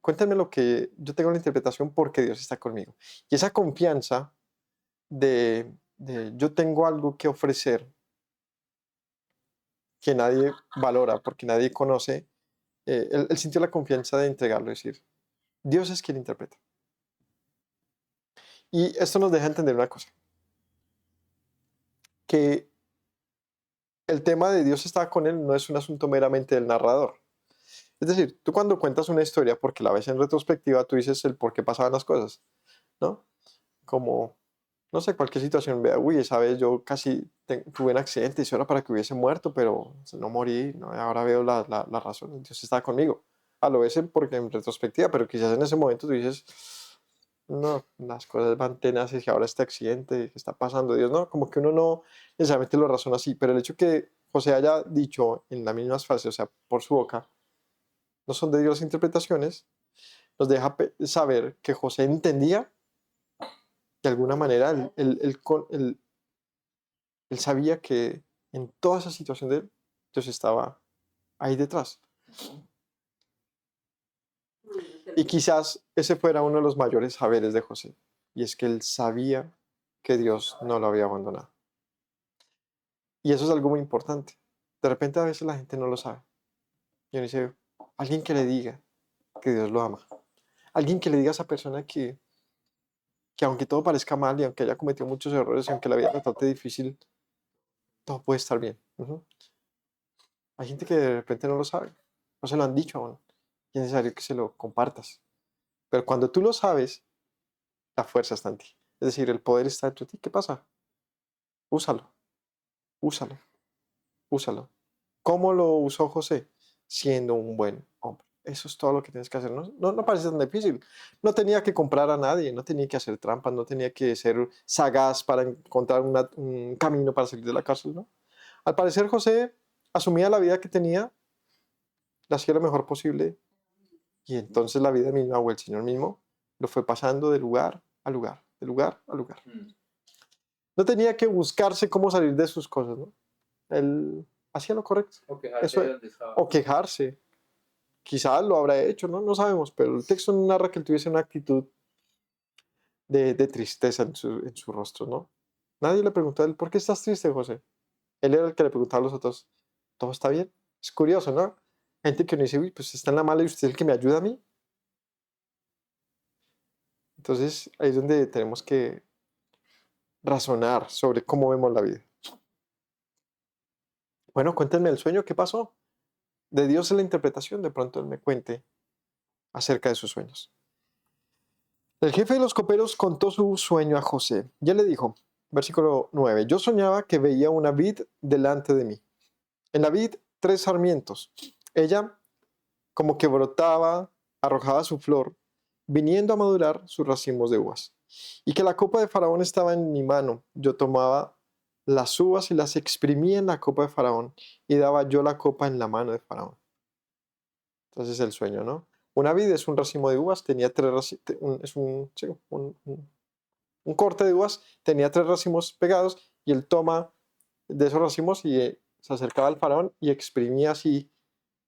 cuéntenme lo que yo tengo la interpretación porque Dios está conmigo. Y esa confianza de yo tengo algo que ofrecer que nadie valora, porque nadie conoce, él sintió la confianza de entregarlo, es decir, Dios es quien interpreta. Y esto nos deja entender una cosa, que el tema de Dios está con él no es un asunto meramente del narrador. Es decir, tú cuando cuentas una historia, porque la ves en retrospectiva, tú dices el por qué pasaban las cosas, ¿no? Como, no sé, cualquier situación, vea, uy, esa vez yo casi tuve un accidente y eso era para que hubiese muerto, pero no morí, ¿no? Ahora veo la razón, Dios está conmigo. Lo ves porque en retrospectiva, pero quizás en ese momento tú dices, no, las cosas van tenaces y ahora este accidente que está pasando, Dios, no, como que uno no necesariamente lo razona así, pero el hecho que José haya dicho en las mismas frases, o sea, por su boca, no son de Dios las interpretaciones, nos deja saber que José entendía de alguna manera, él sabía que en toda esa situación de él, Dios estaba ahí detrás. Y quizás ese fuera uno de los mayores saberes de José, y es que él sabía que Dios no lo había abandonado. Y eso es algo muy importante. De repente a veces la gente no lo sabe. Y uno dice, alguien que le diga que Dios lo ama. Alguien que le diga a esa persona que aunque todo parezca mal y aunque haya cometido muchos errores y aunque la vida resulte difícil, todo puede estar bien. Hay gente que de repente no lo sabe, no se lo han dicho aún, y es necesario que se lo compartas. Pero cuando tú lo sabes, la fuerza está en ti. Es decir, el poder está dentro de ti. ¿Qué pasa? Úsalo, úsalo, úsalo. ¿Cómo lo usó José? Siendo un buen hombre. Eso es todo lo que tienes que hacer. No parece tan difícil. No tenía que comprar a nadie, no tenía que hacer trampas, no tenía que ser sagaz para encontrar un camino para salir de la cárcel, ¿no? Al parecer José asumía la vida que tenía, la hacía lo mejor posible, y entonces la vida misma o el Señor mismo lo fue pasando de lugar a lugar, de lugar a lugar. Mm. No tenía que buscarse cómo salir de sus cosas, ¿no? Él hacía lo correcto. O quejarse Eso de es. donde estaba. O quejarse. Quizás lo habrá hecho, ¿no? No sabemos, pero el texto narra que él tuviese una actitud de tristeza en su rostro, ¿no? Nadie le preguntó a él, ¿por qué estás triste, José? Él era el que le preguntaba a los otros, ¿todo está bien? Es curioso, ¿no? Gente que uno dice, uy, pues está en la mala y usted es el que me ayuda a mí. Entonces, ahí es donde tenemos que razonar sobre cómo vemos la vida. Bueno, cuéntenme el sueño, ¿qué pasó? De Dios es la interpretación, de pronto él me cuente acerca de sus sueños. El jefe de los coperos contó su sueño a José. Y él le dijo, versículo 9, yo soñaba que veía una vid delante de mí. En la vid, 3 sarmientos. Ella como que brotaba, arrojaba su flor, viniendo a madurar sus racimos de uvas. Y que la copa de Faraón estaba en mi mano. Yo tomaba las uvas y las exprimía en la copa de Faraón, y daba yo la copa en la mano de Faraón. Entonces el sueño, ¿no? Una vid es un racimo de uvas, tenía 3 racimos, es un corte de uvas, tenía 3 racimos pegados, y él toma de esos racimos y se acercaba al Faraón y exprimía así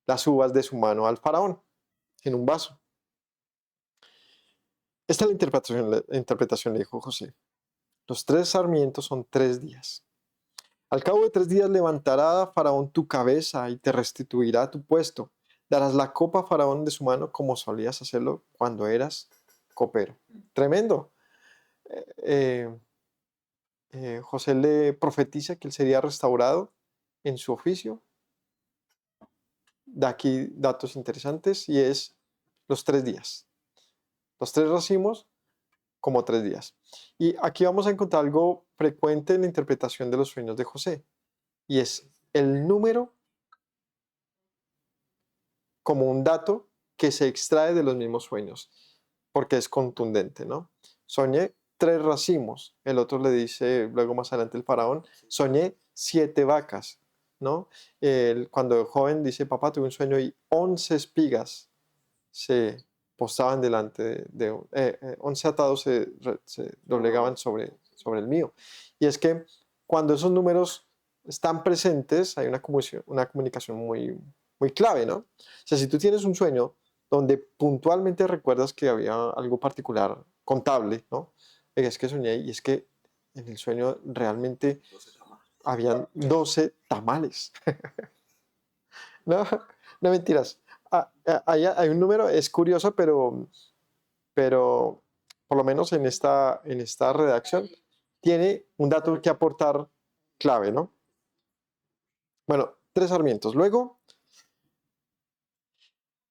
las uvas de su mano al Faraón en un vaso. Esta es la interpretación, le dijo José. Los 3 sarmientos son 3 días. Al cabo de 3 días levantará Faraón tu cabeza y te restituirá tu puesto. Darás la copa a Faraón de su mano como solías hacerlo cuando eras copero. Tremendo. Eh, José le profetiza que él sería restaurado en su oficio. Da aquí datos interesantes y es los 3 días. Los 3 racimos como 3 días. Y aquí vamos a encontrar algo frecuente en la interpretación de los sueños de José, y es el número como un dato que se extrae de los mismos sueños, porque es contundente, ¿no? Soñé 3 racimos, el otro le dice luego más adelante el faraón, soñé 7 vacas, ¿no? Cuando el joven dice, papá, tuve un sueño y 11 espigas se postaban delante de 11 atados se doblegaban sobre el mío. Y es que cuando esos números están presentes, hay una comunicación muy, muy clave, ¿no? O sea, si tú tienes un sueño donde puntualmente recuerdas que había algo particular contable, ¿no? Es que soñé y es que en el sueño realmente habían 12 tamales. No, no mentiras. Hay un número, es curioso, pero por lo menos en esta redacción tiene un dato que aportar clave, ¿no? Bueno, 3 sarmientos. Luego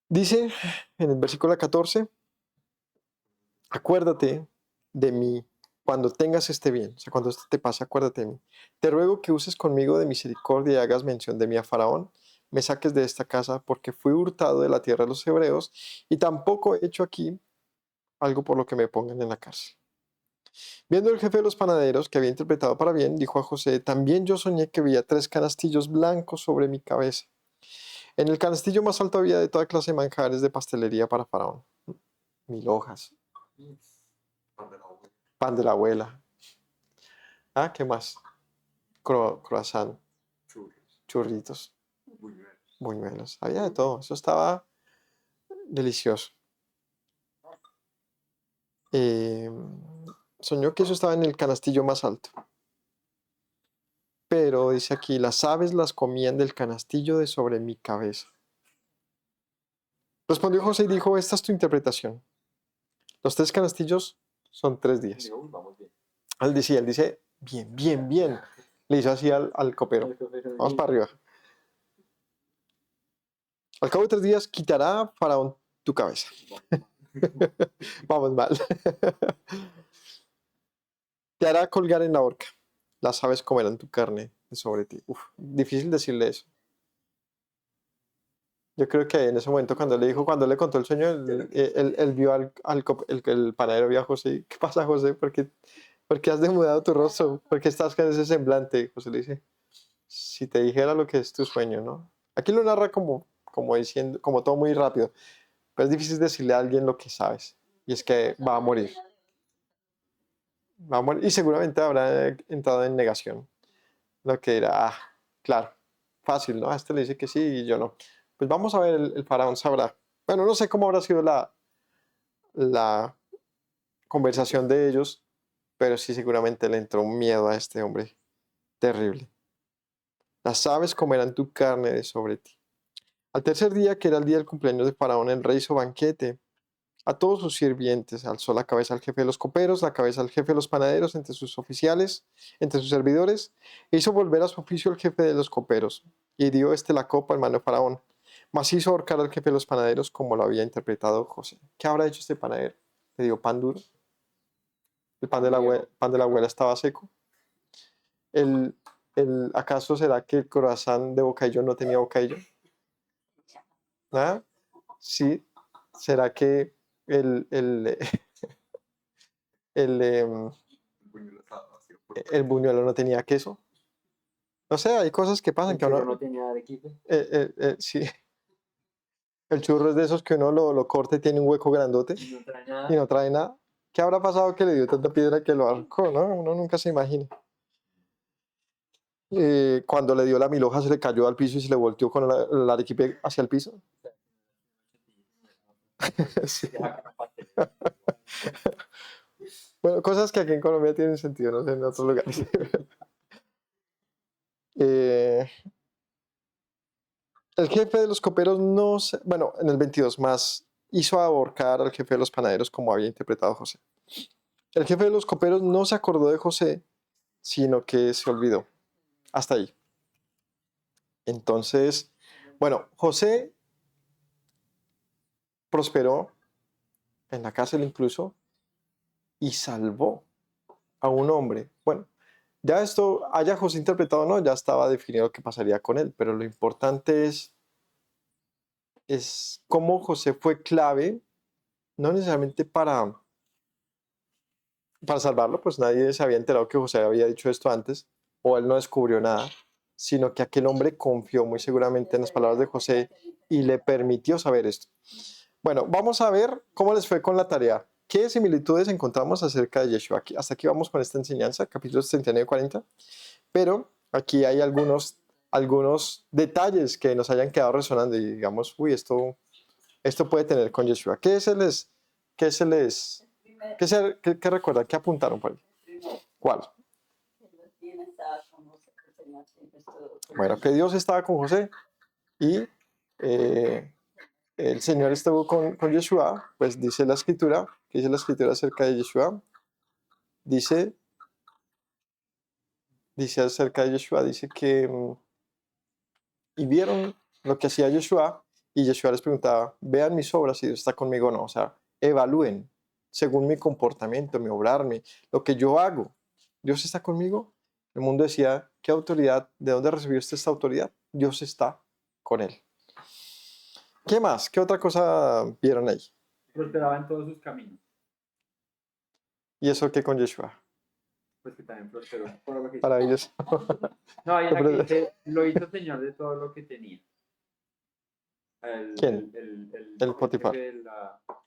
dice en el versículo 14, acuérdate de mí cuando tengas este bien, o sea, cuando esto te pase, acuérdate de mí. Te ruego que uses conmigo de misericordia y hagas mención de mí a Faraón, me saques de esta casa porque fui hurtado de la tierra de los hebreos y tampoco he hecho aquí algo por lo que me pongan en la cárcel. Viendo el jefe de los panaderos que había interpretado para bien, dijo a José, también yo soñé que veía 3 canastillos blancos sobre mi cabeza. En el canastillo más alto había de toda clase de manjares de pastelería para Faraón. 1000 hojas. Pan de la abuela. Ah, ¿qué más? Croissant. Churritos. Buñuelos. Había de todo. Eso estaba delicioso. Soñó que eso estaba en el canastillo más alto. Pero dice aquí, las aves las comían del canastillo de sobre mi cabeza. Respondió José y dijo, esta es tu interpretación. Los 3 canastillos son 3 días. Él dice, bien, bien, bien. Le hizo así al copero. Vamos para arriba. Al cabo de 3 días quitará Faraón tu cabeza. Vamos mal. Te hará colgar en la horca. Las aves comerán tu carne de sobre ti. Uf, difícil decirle eso. Yo creo que en ese momento cuando le contó el sueño, él vio el panadero vio a José. ¿Qué pasa, José? ¿Por qué has demudado tu rostro? ¿Por qué estás con ese semblante? José le dice, si te dijera lo que es tu sueño, ¿no? Aquí lo narra como diciendo, como todo muy rápido. Pero es difícil decirle a alguien lo que sabes. y es que va a morir. Va a morir y seguramente habrá entrado en negación. Lo que dirá, claro, fácil, ¿no? A este le dice que sí y yo no. Pues vamos a ver, el faraón sabrá. Bueno, no sé cómo habrá sido la conversación de ellos, pero sí seguramente le entró un miedo a este hombre terrible. Las aves comerán tu carne de sobre ti. Al tercer día, que era el día del cumpleaños de Faraón, el rey hizo banquete a todos sus sirvientes. Alzó la cabeza al jefe de los coperos, la cabeza al jefe de los panaderos, entre sus oficiales, entre sus servidores, e hizo volver a su oficio el jefe de los coperos, y dio la copa en mano de Faraón. Mas hizo ahorcar al jefe de los panaderos como lo había interpretado José. ¿Qué habrá hecho este panadero? ¿Le dio pan duro? ¿El pan de la abuela estaba seco? ¿El, ¿Acaso será que el croissant de bocadillo no tenía bocadillo? ¿Ah? Sí. ¿Será que el, el, em, el buñuelo no tenía queso? No sé, hay cosas que pasan El que churro uno... no tenía arequipe. Sí, el churro es de esos que uno lo corta y tiene un hueco grandote Y no trae y nada. no trae nada. ¿Qué habrá pasado que le dio tanta piedra que lo arrancó, no? Uno nunca se imagina. Cuando le dio la milhoja se le cayó al piso y se le volteó con el arequipe hacia el piso. Sí. Deja que no pase. Bueno, cosas que aquí en Colombia tienen sentido, no sé, en otros lugares. Eh, el jefe de los coperos no se, bueno, en el 22 más, hizo ahorcar al jefe de los panaderos como había interpretado José. El jefe de los coperos no se acordó de José, sino que se olvidó. Hasta ahí. Entonces, bueno, José prosperó en la cárcel incluso y salvó a un hombre. Bueno, ya esto, haya José interpretado o no, ya estaba definido qué pasaría con él, pero lo importante es cómo José fue clave, no necesariamente para salvarlo, pues nadie se había enterado que José había dicho esto antes, o él no descubrió nada, sino que aquel hombre confió muy seguramente en las palabras de José y le permitió saber esto. Bueno, vamos a ver cómo les fue con la tarea. ¿Qué similitudes encontramos acerca de Yeshua? Hasta aquí vamos con esta enseñanza, capítulos 39 y 40, pero aquí hay algunos detalles que nos hayan quedado resonando y digamos, uy, esto puede tener con Yeshua. ¿Qué recuerdan? ¿Qué apuntaron por ahí? ¿Cuál? Bueno, que Dios estaba con José y el Señor estuvo con Yeshua, pues dice la escritura, ¿qué dice la escritura acerca de Yeshua? Dice acerca de Yeshua, dice que y vieron lo que hacía Yeshua y Yeshua les preguntaba, vean mis obras si Dios está conmigo o no, o sea, evalúen según mi comportamiento, mi obrar, lo que yo hago, Dios está conmigo. El mundo decía, ¿qué autoridad? ¿De dónde recibió usted esta autoridad? Dios está con él. ¿Qué más? ¿Qué otra cosa vieron ahí? Prosperaba en todos sus caminos. ¿Y eso qué con Yeshua? Pues que también prosperó por lo que hizo. Para ellos. No, hay una que dice, lo hizo Señor de todo lo que tenía. ¿Quién? El Potifar. jefe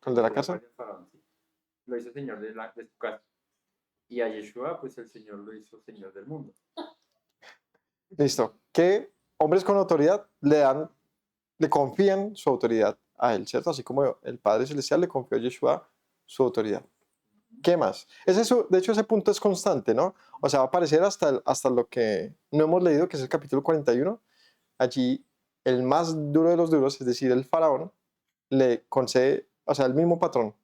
¿El de la casa? del faraón, sí. Lo hizo Señor de su casa. Y a Yeshua, pues el Señor lo hizo Señor del mundo. Listo. ¿Qué hombres con autoridad le confían su autoridad a él, ¿cierto? Así como el Padre Celestial le confió a Yeshua su autoridad. ¿Qué más? De hecho, ese punto es constante, ¿no? O sea, va a aparecer hasta lo que no hemos leído, que es el capítulo 41. Allí, el más duro de los duros, es decir, el faraón, le concede, o sea, el mismo patrón,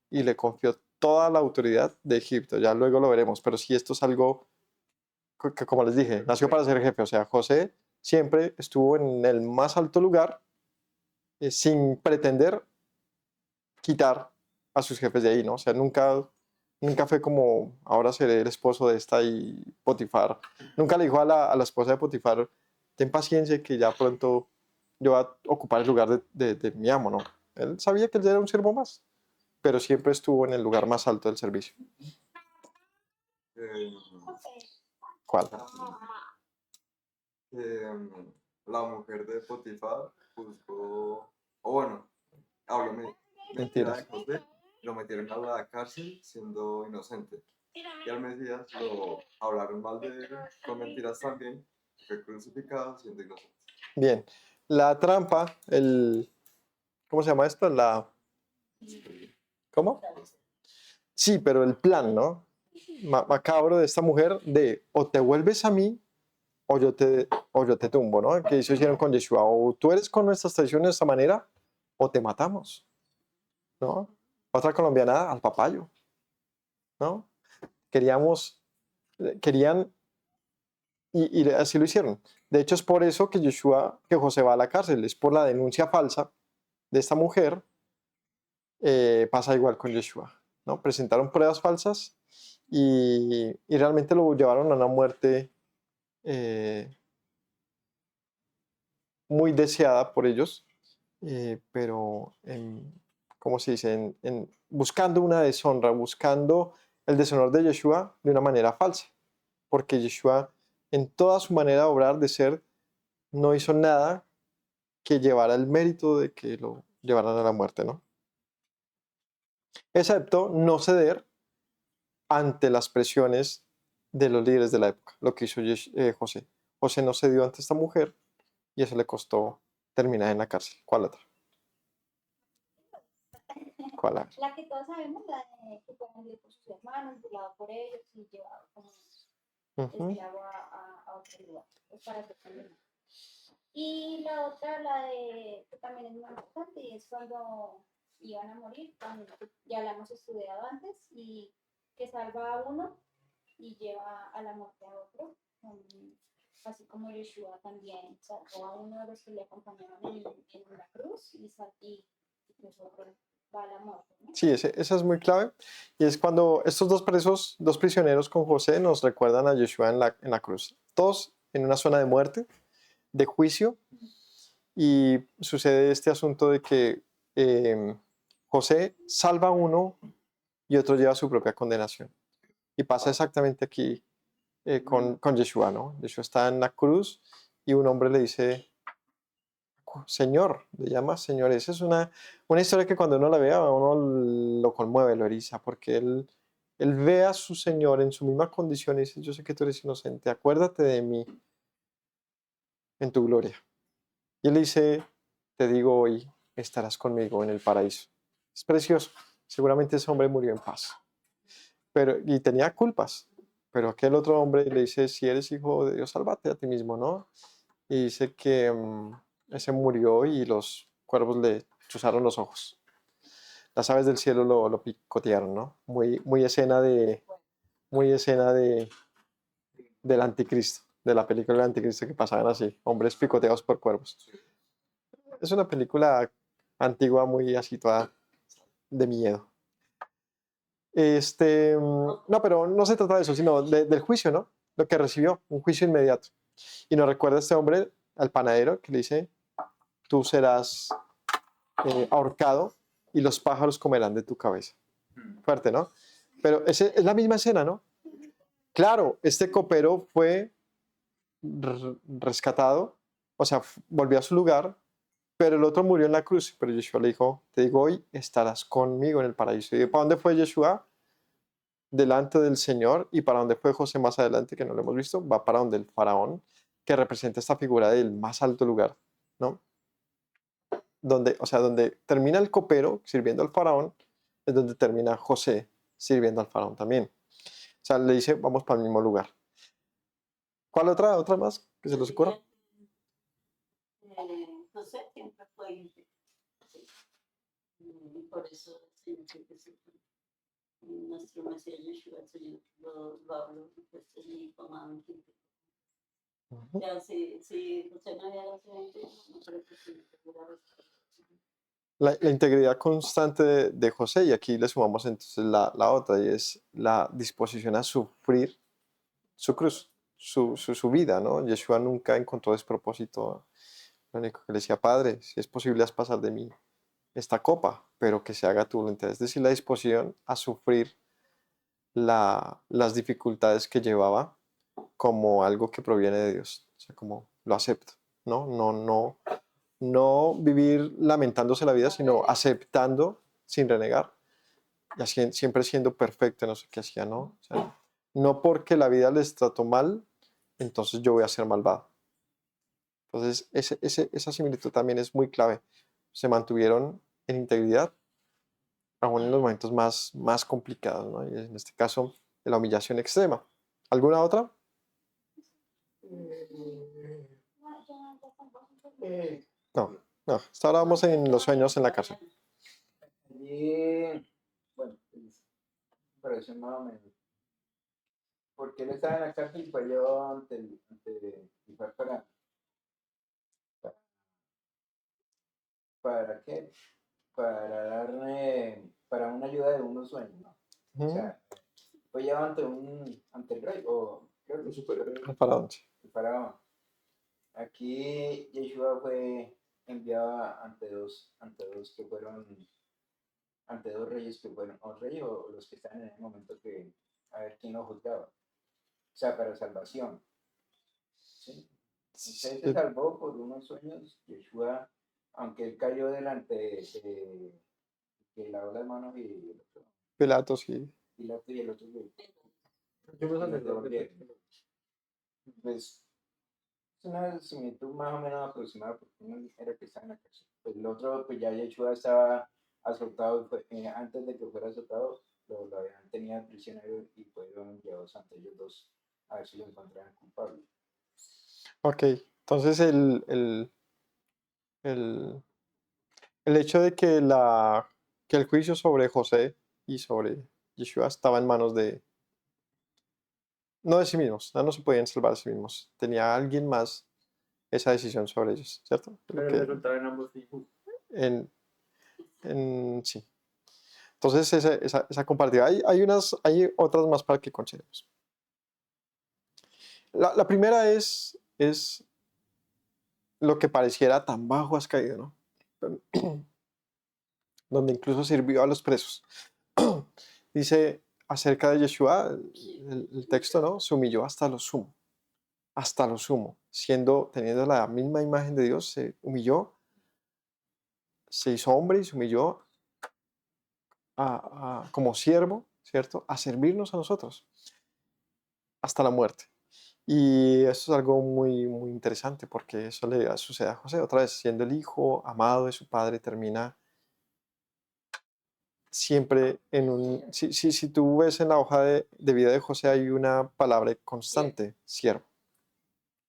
y le confió toda la autoridad de Egipto. Ya luego lo veremos, pero sí, esto es algo que, como les dije, nació para ser jefe. O sea, José siempre estuvo en el más alto lugar sin pretender quitar a sus jefes de ahí, ¿no? O sea, nunca fue como, ahora seré el esposo de esta y Potifar. Nunca le dijo a la esposa de Potifar, ten paciencia que ya pronto yo voy a ocupar el lugar de mi amo, ¿no? Él sabía que él era un siervo más, pero siempre estuvo en el lugar más alto del servicio. ¿Cuál? La mujer de Potifar buscó, o bueno, habló mentira Mentiras. de José lo metieron a la cárcel siendo inocente. Y al Mesías lo hablaron mal de él con mentiras también, fue crucificado siendo inocente. Bien, la trampa, ¿cómo se llama esto? ¿Cómo? Sí, pero el plan, ¿no? Macabro de esta mujer de o te vuelves a mí o yo te tumbo, ¿no? Que eso hicieron con Yeshua. O tú eres con nuestras tradiciones de esta manera o te matamos, ¿no? Otra colombiana al papayo, ¿no? Querían, y así lo hicieron. De hecho, es por eso que José va a la cárcel, es por la denuncia falsa de esta mujer. Pasa igual con Yeshua, ¿no? Presentaron pruebas falsas y realmente lo llevaron a una muerte muy deseada por ellos, pero ¿cómo se dice? Buscando una deshonra, buscando el deshonor de Yeshua de una manera falsa, porque Yeshua en toda su manera de obrar, de ser, no hizo nada que llevara el mérito de que lo llevaran a la muerte, ¿no? Excepto no ceder ante las presiones de los líderes de la época, lo que hizo José. José no cedió ante esta mujer y eso le costó terminar en la cárcel. ¿Cuál otra? ¿Cuál otra? La que todos sabemos, la de que fue vendido por sus hermanos, violado por ellos y llevado como esclavo a otro lugar, pues para ser condenado. Y la otra, la de que también es muy importante, y es cuando iban a morir, también, ya la hemos estudiado antes, y que salva a uno y lleva a la muerte a otro, así como Yeshua también salvó a uno de los que le acompañaron en la cruz y nosotros va a la muerte, ¿no? Sí, esa es muy clave. Y es cuando estos dos prisioneros con José nos recuerdan a Yeshua en la cruz. Todos en una zona de muerte, de juicio, y sucede este asunto de que José salva a uno y otro lleva su propia condenación. Y pasa exactamente aquí con Yeshua, ¿no? Yeshua está en la cruz y un hombre le dice, Señor, le llama Señor. Esa es una historia que cuando uno la ve a uno lo conmueve, lo eriza, porque él ve a su Señor en su misma condición y dice, yo sé que tú eres inocente, acuérdate de mí en tu gloria. Y él dice, te digo hoy, estarás conmigo en el paraíso. Es precioso. Seguramente ese hombre murió en paz. Y tenía culpas. Pero aquel otro hombre le dice, si eres hijo de Dios, sálvate a ti mismo, ¿no? Y dice que ese murió y los cuervos le chuzaron los ojos. Las aves del cielo lo picotearon, ¿no? Muy escena del anticristo, de la película del anticristo que pasaban así, hombres picoteados por cuervos. Es una película antigua, muy así, toda de miedo. No, pero no se trata de eso, sino del juicio, ¿no? Lo que recibió, un juicio inmediato. Y nos recuerda este hombre, al panadero, que le dice, tú serás ahorcado y los pájaros comerán de tu cabeza. Fuerte, ¿no? Pero es la misma escena, ¿no? Claro, este copero fue rescatado, o sea, volvió a su lugar, pero el otro murió en la cruz. Pero Yeshua le dijo, te digo hoy, estarás conmigo en el paraíso. ¿Y para dónde fue Yeshua? Delante del Señor. ¿Y para dónde fue José más adelante, que no lo hemos visto? Va para donde el faraón, que representa esta figura del más alto lugar, ¿no? Donde termina el copero sirviendo al faraón, es donde termina José sirviendo al faraón también. O sea, le dice, vamos para el mismo lugar. ¿Cuál otra más que se les ocurra? José siempre fue íntegro. Sí. Y por eso el Señor siempre se nuestro Mesías Yeshua, el Señor lo habló, pues él tomaba un tiempo. Ya, si José no había sido íntegro, no creo que sí hubiera rescatado. La integridad constante de José, y aquí le sumamos entonces la otra, y es la disposición a sufrir su cruz, su vida, ¿no? Yeshua nunca encontró despropósito. Lo único que le decía, Padre, si es posible, haz pasar de mí esta copa, pero que se haga tu voluntad. Es decir, la disposición a sufrir las dificultades que llevaba como algo que proviene de Dios. O sea, como lo acepto, ¿no? No vivir lamentándose la vida, sino aceptando sin renegar siempre siendo perfecto, no sé qué hacía, ¿no? O sea, no porque la vida les trató mal, entonces yo voy a ser malvado. Entonces, esa similitud también es muy clave. Se mantuvieron en integridad, aún en los momentos más complicados, ¿no? Y en este caso, de la humillación extrema. ¿Alguna otra? No, no. Hasta ahora vamos en los sueños en la cárcel. Allí, bueno, pues, pareció más o menos. Porque él estaba en la cárcel y falló y fue ¿para qué? Para darle, para una ayuda de unos sueños, ¿no? O sea, fue llevado ante el rey, o creo que El faraón, sí. el faraón. Aquí Yeshua fue enviado ante dos reyes que fueron, o reyes o los que están en el momento que, a ver quién lo juzgaba. O sea, para salvación. ¿Sí? Entonces se salvó por unos sueños. Yeshua, aunque él cayó delante de que lavó las manos y el otro, Pilatos y... Pilato y el otro Yo me los devolvieron. Pues es una similitud más o menos aproximada porque uno era que estaba en la cárcel. Pues el otro, pues ya Yeshua estaba azotado, antes de que fuera azotado, lo habían tenido prisionero y fueron llevados ante ellos dos a ver si lo encontraban culpable. Ok, entonces el hecho de que, que el juicio sobre José y sobre Yeshua estaba en manos de, no de sí mismos, no se podían salvar a sí mismos, tenía alguien más esa decisión sobre ellos, ¿cierto? Pero el resultado en ambos fue injusto. Sí. Entonces esa compartida. Hay otras más para que consideremos. La primera es lo que pareciera tan bajo has caído, ¿no? Donde incluso sirvió a los presos. Dice acerca de Yeshua, el texto, ¿no? Se humilló hasta lo sumo, teniendo la misma imagen de Dios, se humilló, se hizo hombre y se humilló como siervo, ¿cierto? A servirnos a nosotros, hasta la muerte. Y eso es algo muy, muy interesante porque eso le sucede a José. Otra vez, siendo el hijo amado de su padre, termina siempre en un... Si tú ves en la hoja de vida de José hay una palabra constante, siervo.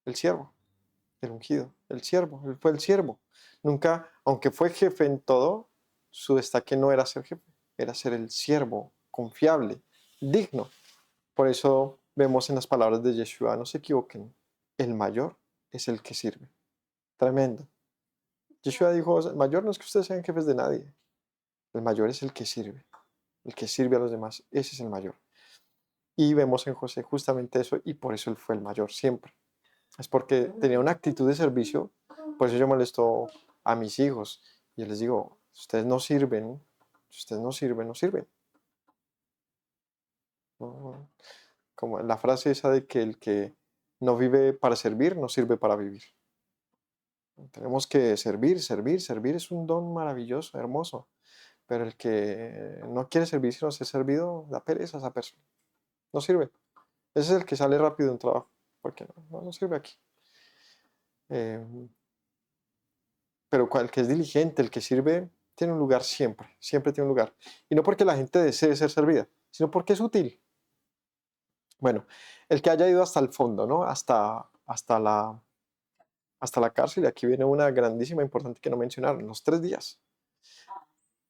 El siervo, el ungido, el siervo, él fue el siervo. Nunca, aunque fue jefe en todo, su destaque no era ser jefe, era ser el siervo, confiable, digno. Por eso vemos en las palabras de Yeshua, no se equivoquen, el mayor es el que sirve. Tremendo. Yeshua dijo, el mayor no es que ustedes sean jefes de nadie, el mayor es el que sirve a los demás, ese es el mayor. Y vemos en José justamente eso, y por eso él fue el mayor siempre. Es porque tenía una actitud de servicio, por eso yo molesto a mis hijos, y yo les digo, ustedes no sirven, no sirven. No, como la frase esa de que el que no vive para servir, no sirve para vivir. Tenemos que servir es un don maravilloso, hermoso, pero el que no quiere servir sino ser servido, da pereza a esa persona, no sirve. Ese es el que sale rápido de un trabajo, porque no sirve aquí. Pero el que es diligente, el que sirve, tiene un lugar siempre tiene un lugar. Y no porque la gente desee ser servida, sino porque es útil. Bueno, el que haya ido hasta el fondo, ¿no? Hasta la cárcel, y aquí viene una grandísima, importante que no mencionaron, los 3 días.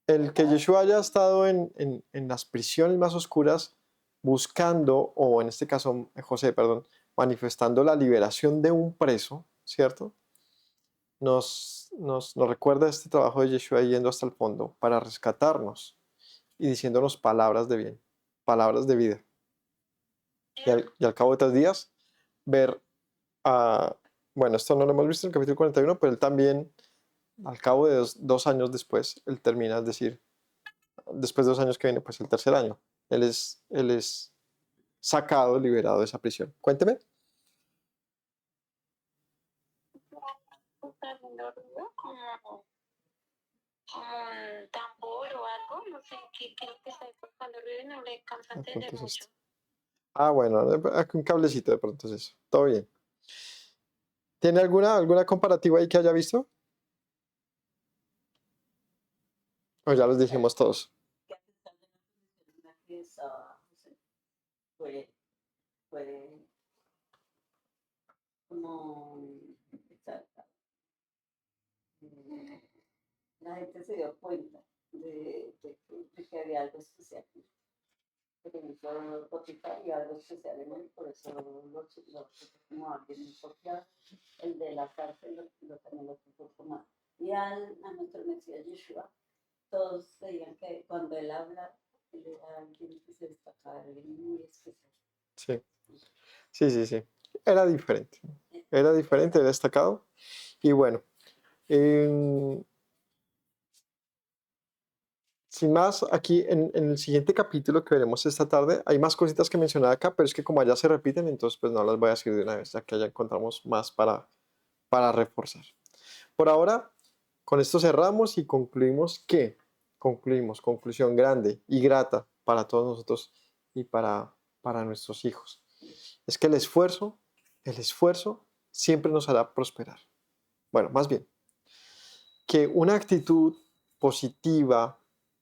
El que Yeshua haya estado en las prisiones más oscuras buscando, o en este caso José, perdón, manifestando la liberación de un preso, ¿cierto? Nos recuerda este trabajo de Yeshua yendo hasta el fondo para rescatarnos y diciéndonos palabras de bien, palabras de vida. Y al cabo de 3 días, ver bueno, esto no lo hemos visto en el capítulo 41, pero él también, al cabo de 2 años después, él termina, es decir, después de 2 años que viene, pues el tercer año, él es sacado, liberado de esa prisión. Cuénteme. como un tambor o algo, no sé, que creo que está tocando ruido y no le alcanza a De entender pronto es mucho. esto. Ah, bueno, aquí un cablecito de pronto es eso. Todo bien. ¿Tiene alguna comparativa ahí que haya visto? O ya los dijimos todos. Que a pesar de la posición en la que estaba José, fue como exaltado. La gente se dio cuenta de que había algo especial. Por ejemplo, Potifar y algo especial en él, por eso lo puso como alguien muy confiable. El de la cárcel también lo puso como. Y a nuestro Mesías Yeshua, todos veían que cuando él habla, él era alguien que se destacaba, alguien muy especial. Sí, sí, sí, sí. Era diferente. Era diferente, era destacado. Y bueno, sin más, aquí en el siguiente capítulo que veremos esta tarde, hay más cositas que mencionar acá, pero es que como allá se repiten, entonces pues no las voy a decir de una vez, ya que allá encontramos más para reforzar. Por ahora, con esto cerramos y conclusión grande y grata para todos nosotros y para nuestros hijos. Es que el esfuerzo siempre nos hará prosperar. Bueno, más bien, que una actitud positiva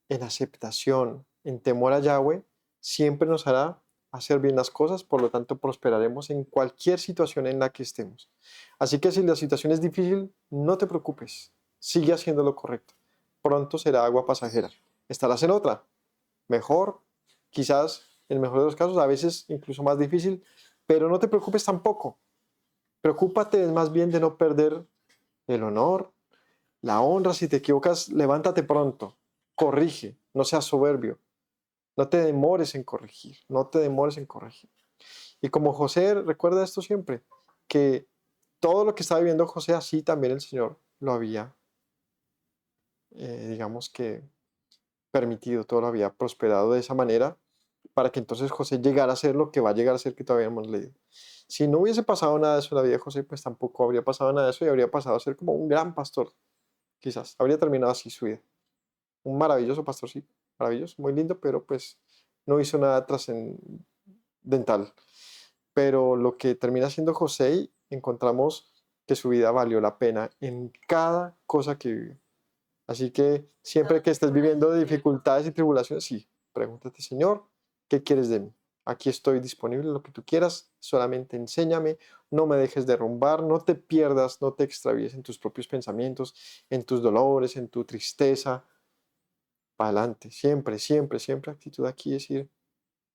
en aceptación, en temor a Yahweh, siempre nos hará hacer bien las cosas, por lo tanto prosperaremos en cualquier situación en la que estemos. Así que si la situación es difícil, no te preocupes, sigue haciendo lo correcto. Pronto será agua pasajera. Estarás en otra, mejor, quizás en el mejor de los casos, a veces incluso más difícil, pero no te preocupes tampoco. Preocúpate más bien de no perder el honor, la honra. Si te equivocas, levántate pronto, corrige, no seas soberbio, no te demores en corregir, no te demores en corregir. Y como José, recuerda esto siempre, que todo lo que estaba viviendo José, así también el Señor lo había, digamos que, permitido, todo lo había prosperado de esa manera, para que entonces José llegara a ser lo que va a llegar a ser, que todavía hemos leído. Si no hubiese pasado nada de eso en la vida de José, pues tampoco habría pasado nada de eso y habría pasado a ser como un gran pastor, quizás. Habría terminado así su vida. Un maravilloso pastor, sí, maravilloso, muy lindo, pero pues no hizo nada trascendental. Pero lo que termina siendo José, encontramos que su vida valió la pena en cada cosa que vivió. Así que siempre que estés viviendo dificultades y tribulaciones, sí, pregúntate, Señor, ¿qué quieres de mí? Aquí estoy disponible, lo que tú quieras, solamente enséñame, no me dejes derrumbar, no te pierdas, no te extravíes en tus propios pensamientos, en tus dolores, en tu tristeza. Para adelante, siempre, siempre, siempre actitud aquí, decir,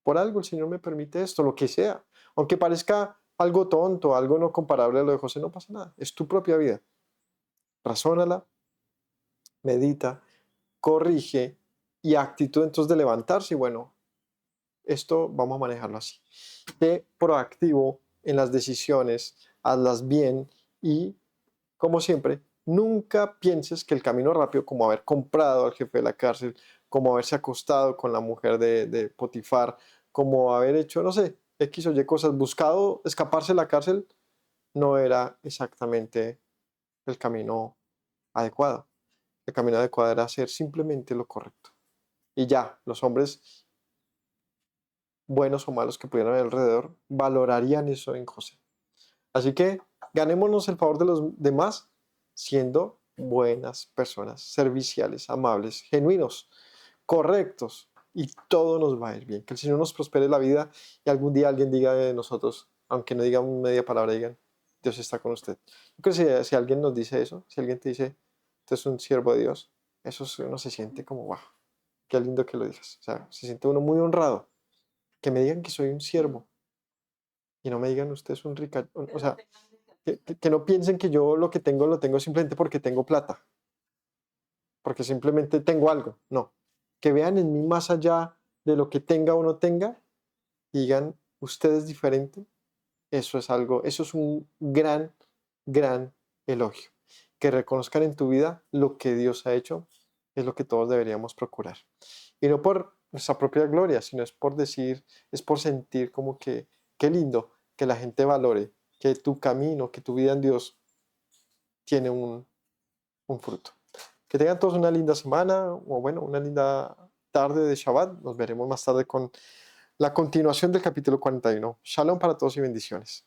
por algo el Señor me permite esto, lo que sea. Aunque parezca algo tonto, algo no comparable a lo de José, no pasa nada, es tu propia vida. Razónala, medita, corrige y actitud entonces de levantarse y bueno, esto vamos a manejarlo así. Sé proactivo en las decisiones, hazlas bien y, como siempre, nunca pienses que el camino rápido, como haber comprado al jefe de la cárcel, como haberse acostado con la mujer de Potifar, como haber hecho, no sé, X o Y cosas, buscado escaparse de la cárcel, no era exactamente el camino adecuado. El camino adecuado era hacer simplemente lo correcto. Y ya, los hombres buenos o malos que pudieran haber alrededor valorarían eso en José. Así que ganémonos el favor de los demás siendo buenas personas, serviciales, amables, genuinos, correctos, y todo nos va a ir bien. Que el Señor nos prospere la vida y algún día alguien diga de nosotros, aunque no digan media palabra, digan, Dios está con usted. Yo creo que si alguien nos dice eso, si alguien te dice, usted es un siervo de Dios, eso uno se siente como, wow, qué lindo que lo digas. O sea, se siente uno muy honrado. Que me digan que soy un siervo y no me digan usted es un rica, o sea, que no piensen que yo lo tengo simplemente porque tengo plata, porque simplemente tengo algo. No, que vean en mí más allá de lo que tenga o no tenga y digan, usted es diferente. Eso es algo, eso es un gran, gran elogio. Que reconozcan en tu vida lo que Dios ha hecho, es lo que todos deberíamos procurar. Y no por nuestra propia gloria, sino es por decir, es por sentir como que, qué lindo que la gente valore que tu camino, que tu vida en Dios tiene un fruto. Que tengan todos una linda semana, o bueno, una linda tarde de Shabbat. Nos veremos más tarde con la continuación del capítulo 41. Shalom para todos y bendiciones.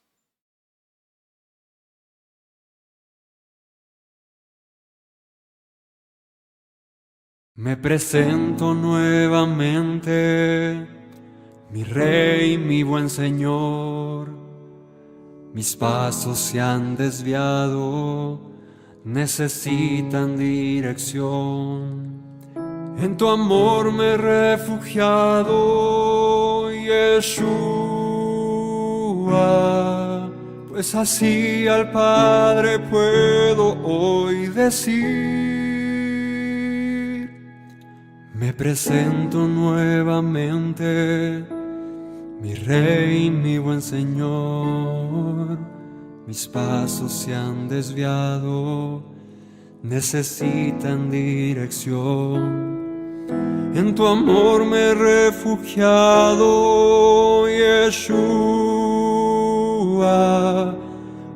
Me presento nuevamente, mi Rey, mi buen Señor. Mis pasos se han desviado, necesitan dirección. En tu amor me he refugiado, Yeshua, pues así al Padre puedo hoy decir. Me presento nuevamente, mi Rey, mi buen Señor. Mis pasos se han desviado, necesitan dirección. En tu amor me he refugiado, Yeshua,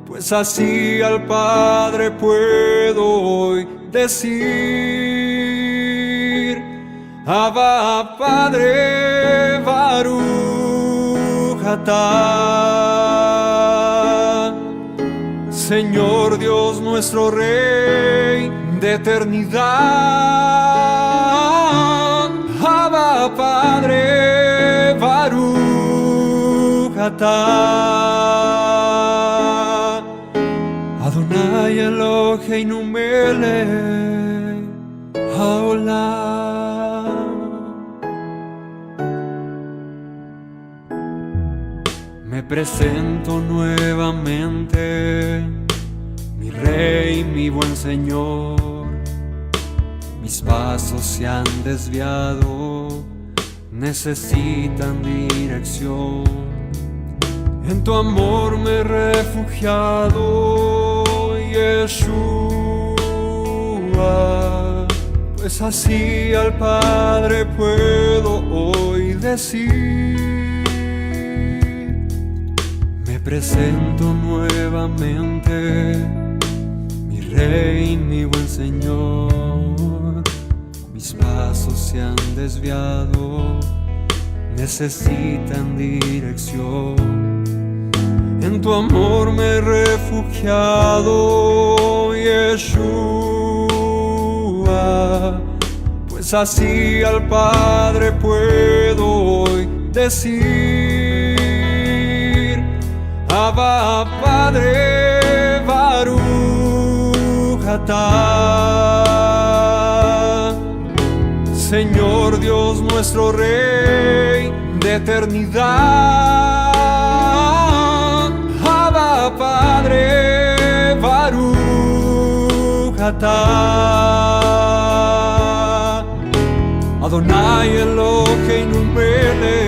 pues así al Padre puedo hoy decir. Abba, Padre, Baruch atah, Señor Dios nuestro Rey de eternidad. Abba, Padre, Baruch atah, Adonai Eloheinu melech haolam. Me presento nuevamente, mi Rey, mi buen Señor. Mis pasos se han desviado, necesitan dirección. En tu amor me he refugiado, Yeshua, pues así al Padre puedo hoy decir. Me presento nuevamente, mi Rey, mi buen Señor. Mis pasos se han desviado, necesitan dirección. En tu amor me he refugiado, Yeshua, pues así al Padre puedo hoy decir. Abba, Padre, Baruch atah, Señor Dios nuestro Rey de eternidad. Abba, Padre, Baruch atah, Adonai Eloheinu melech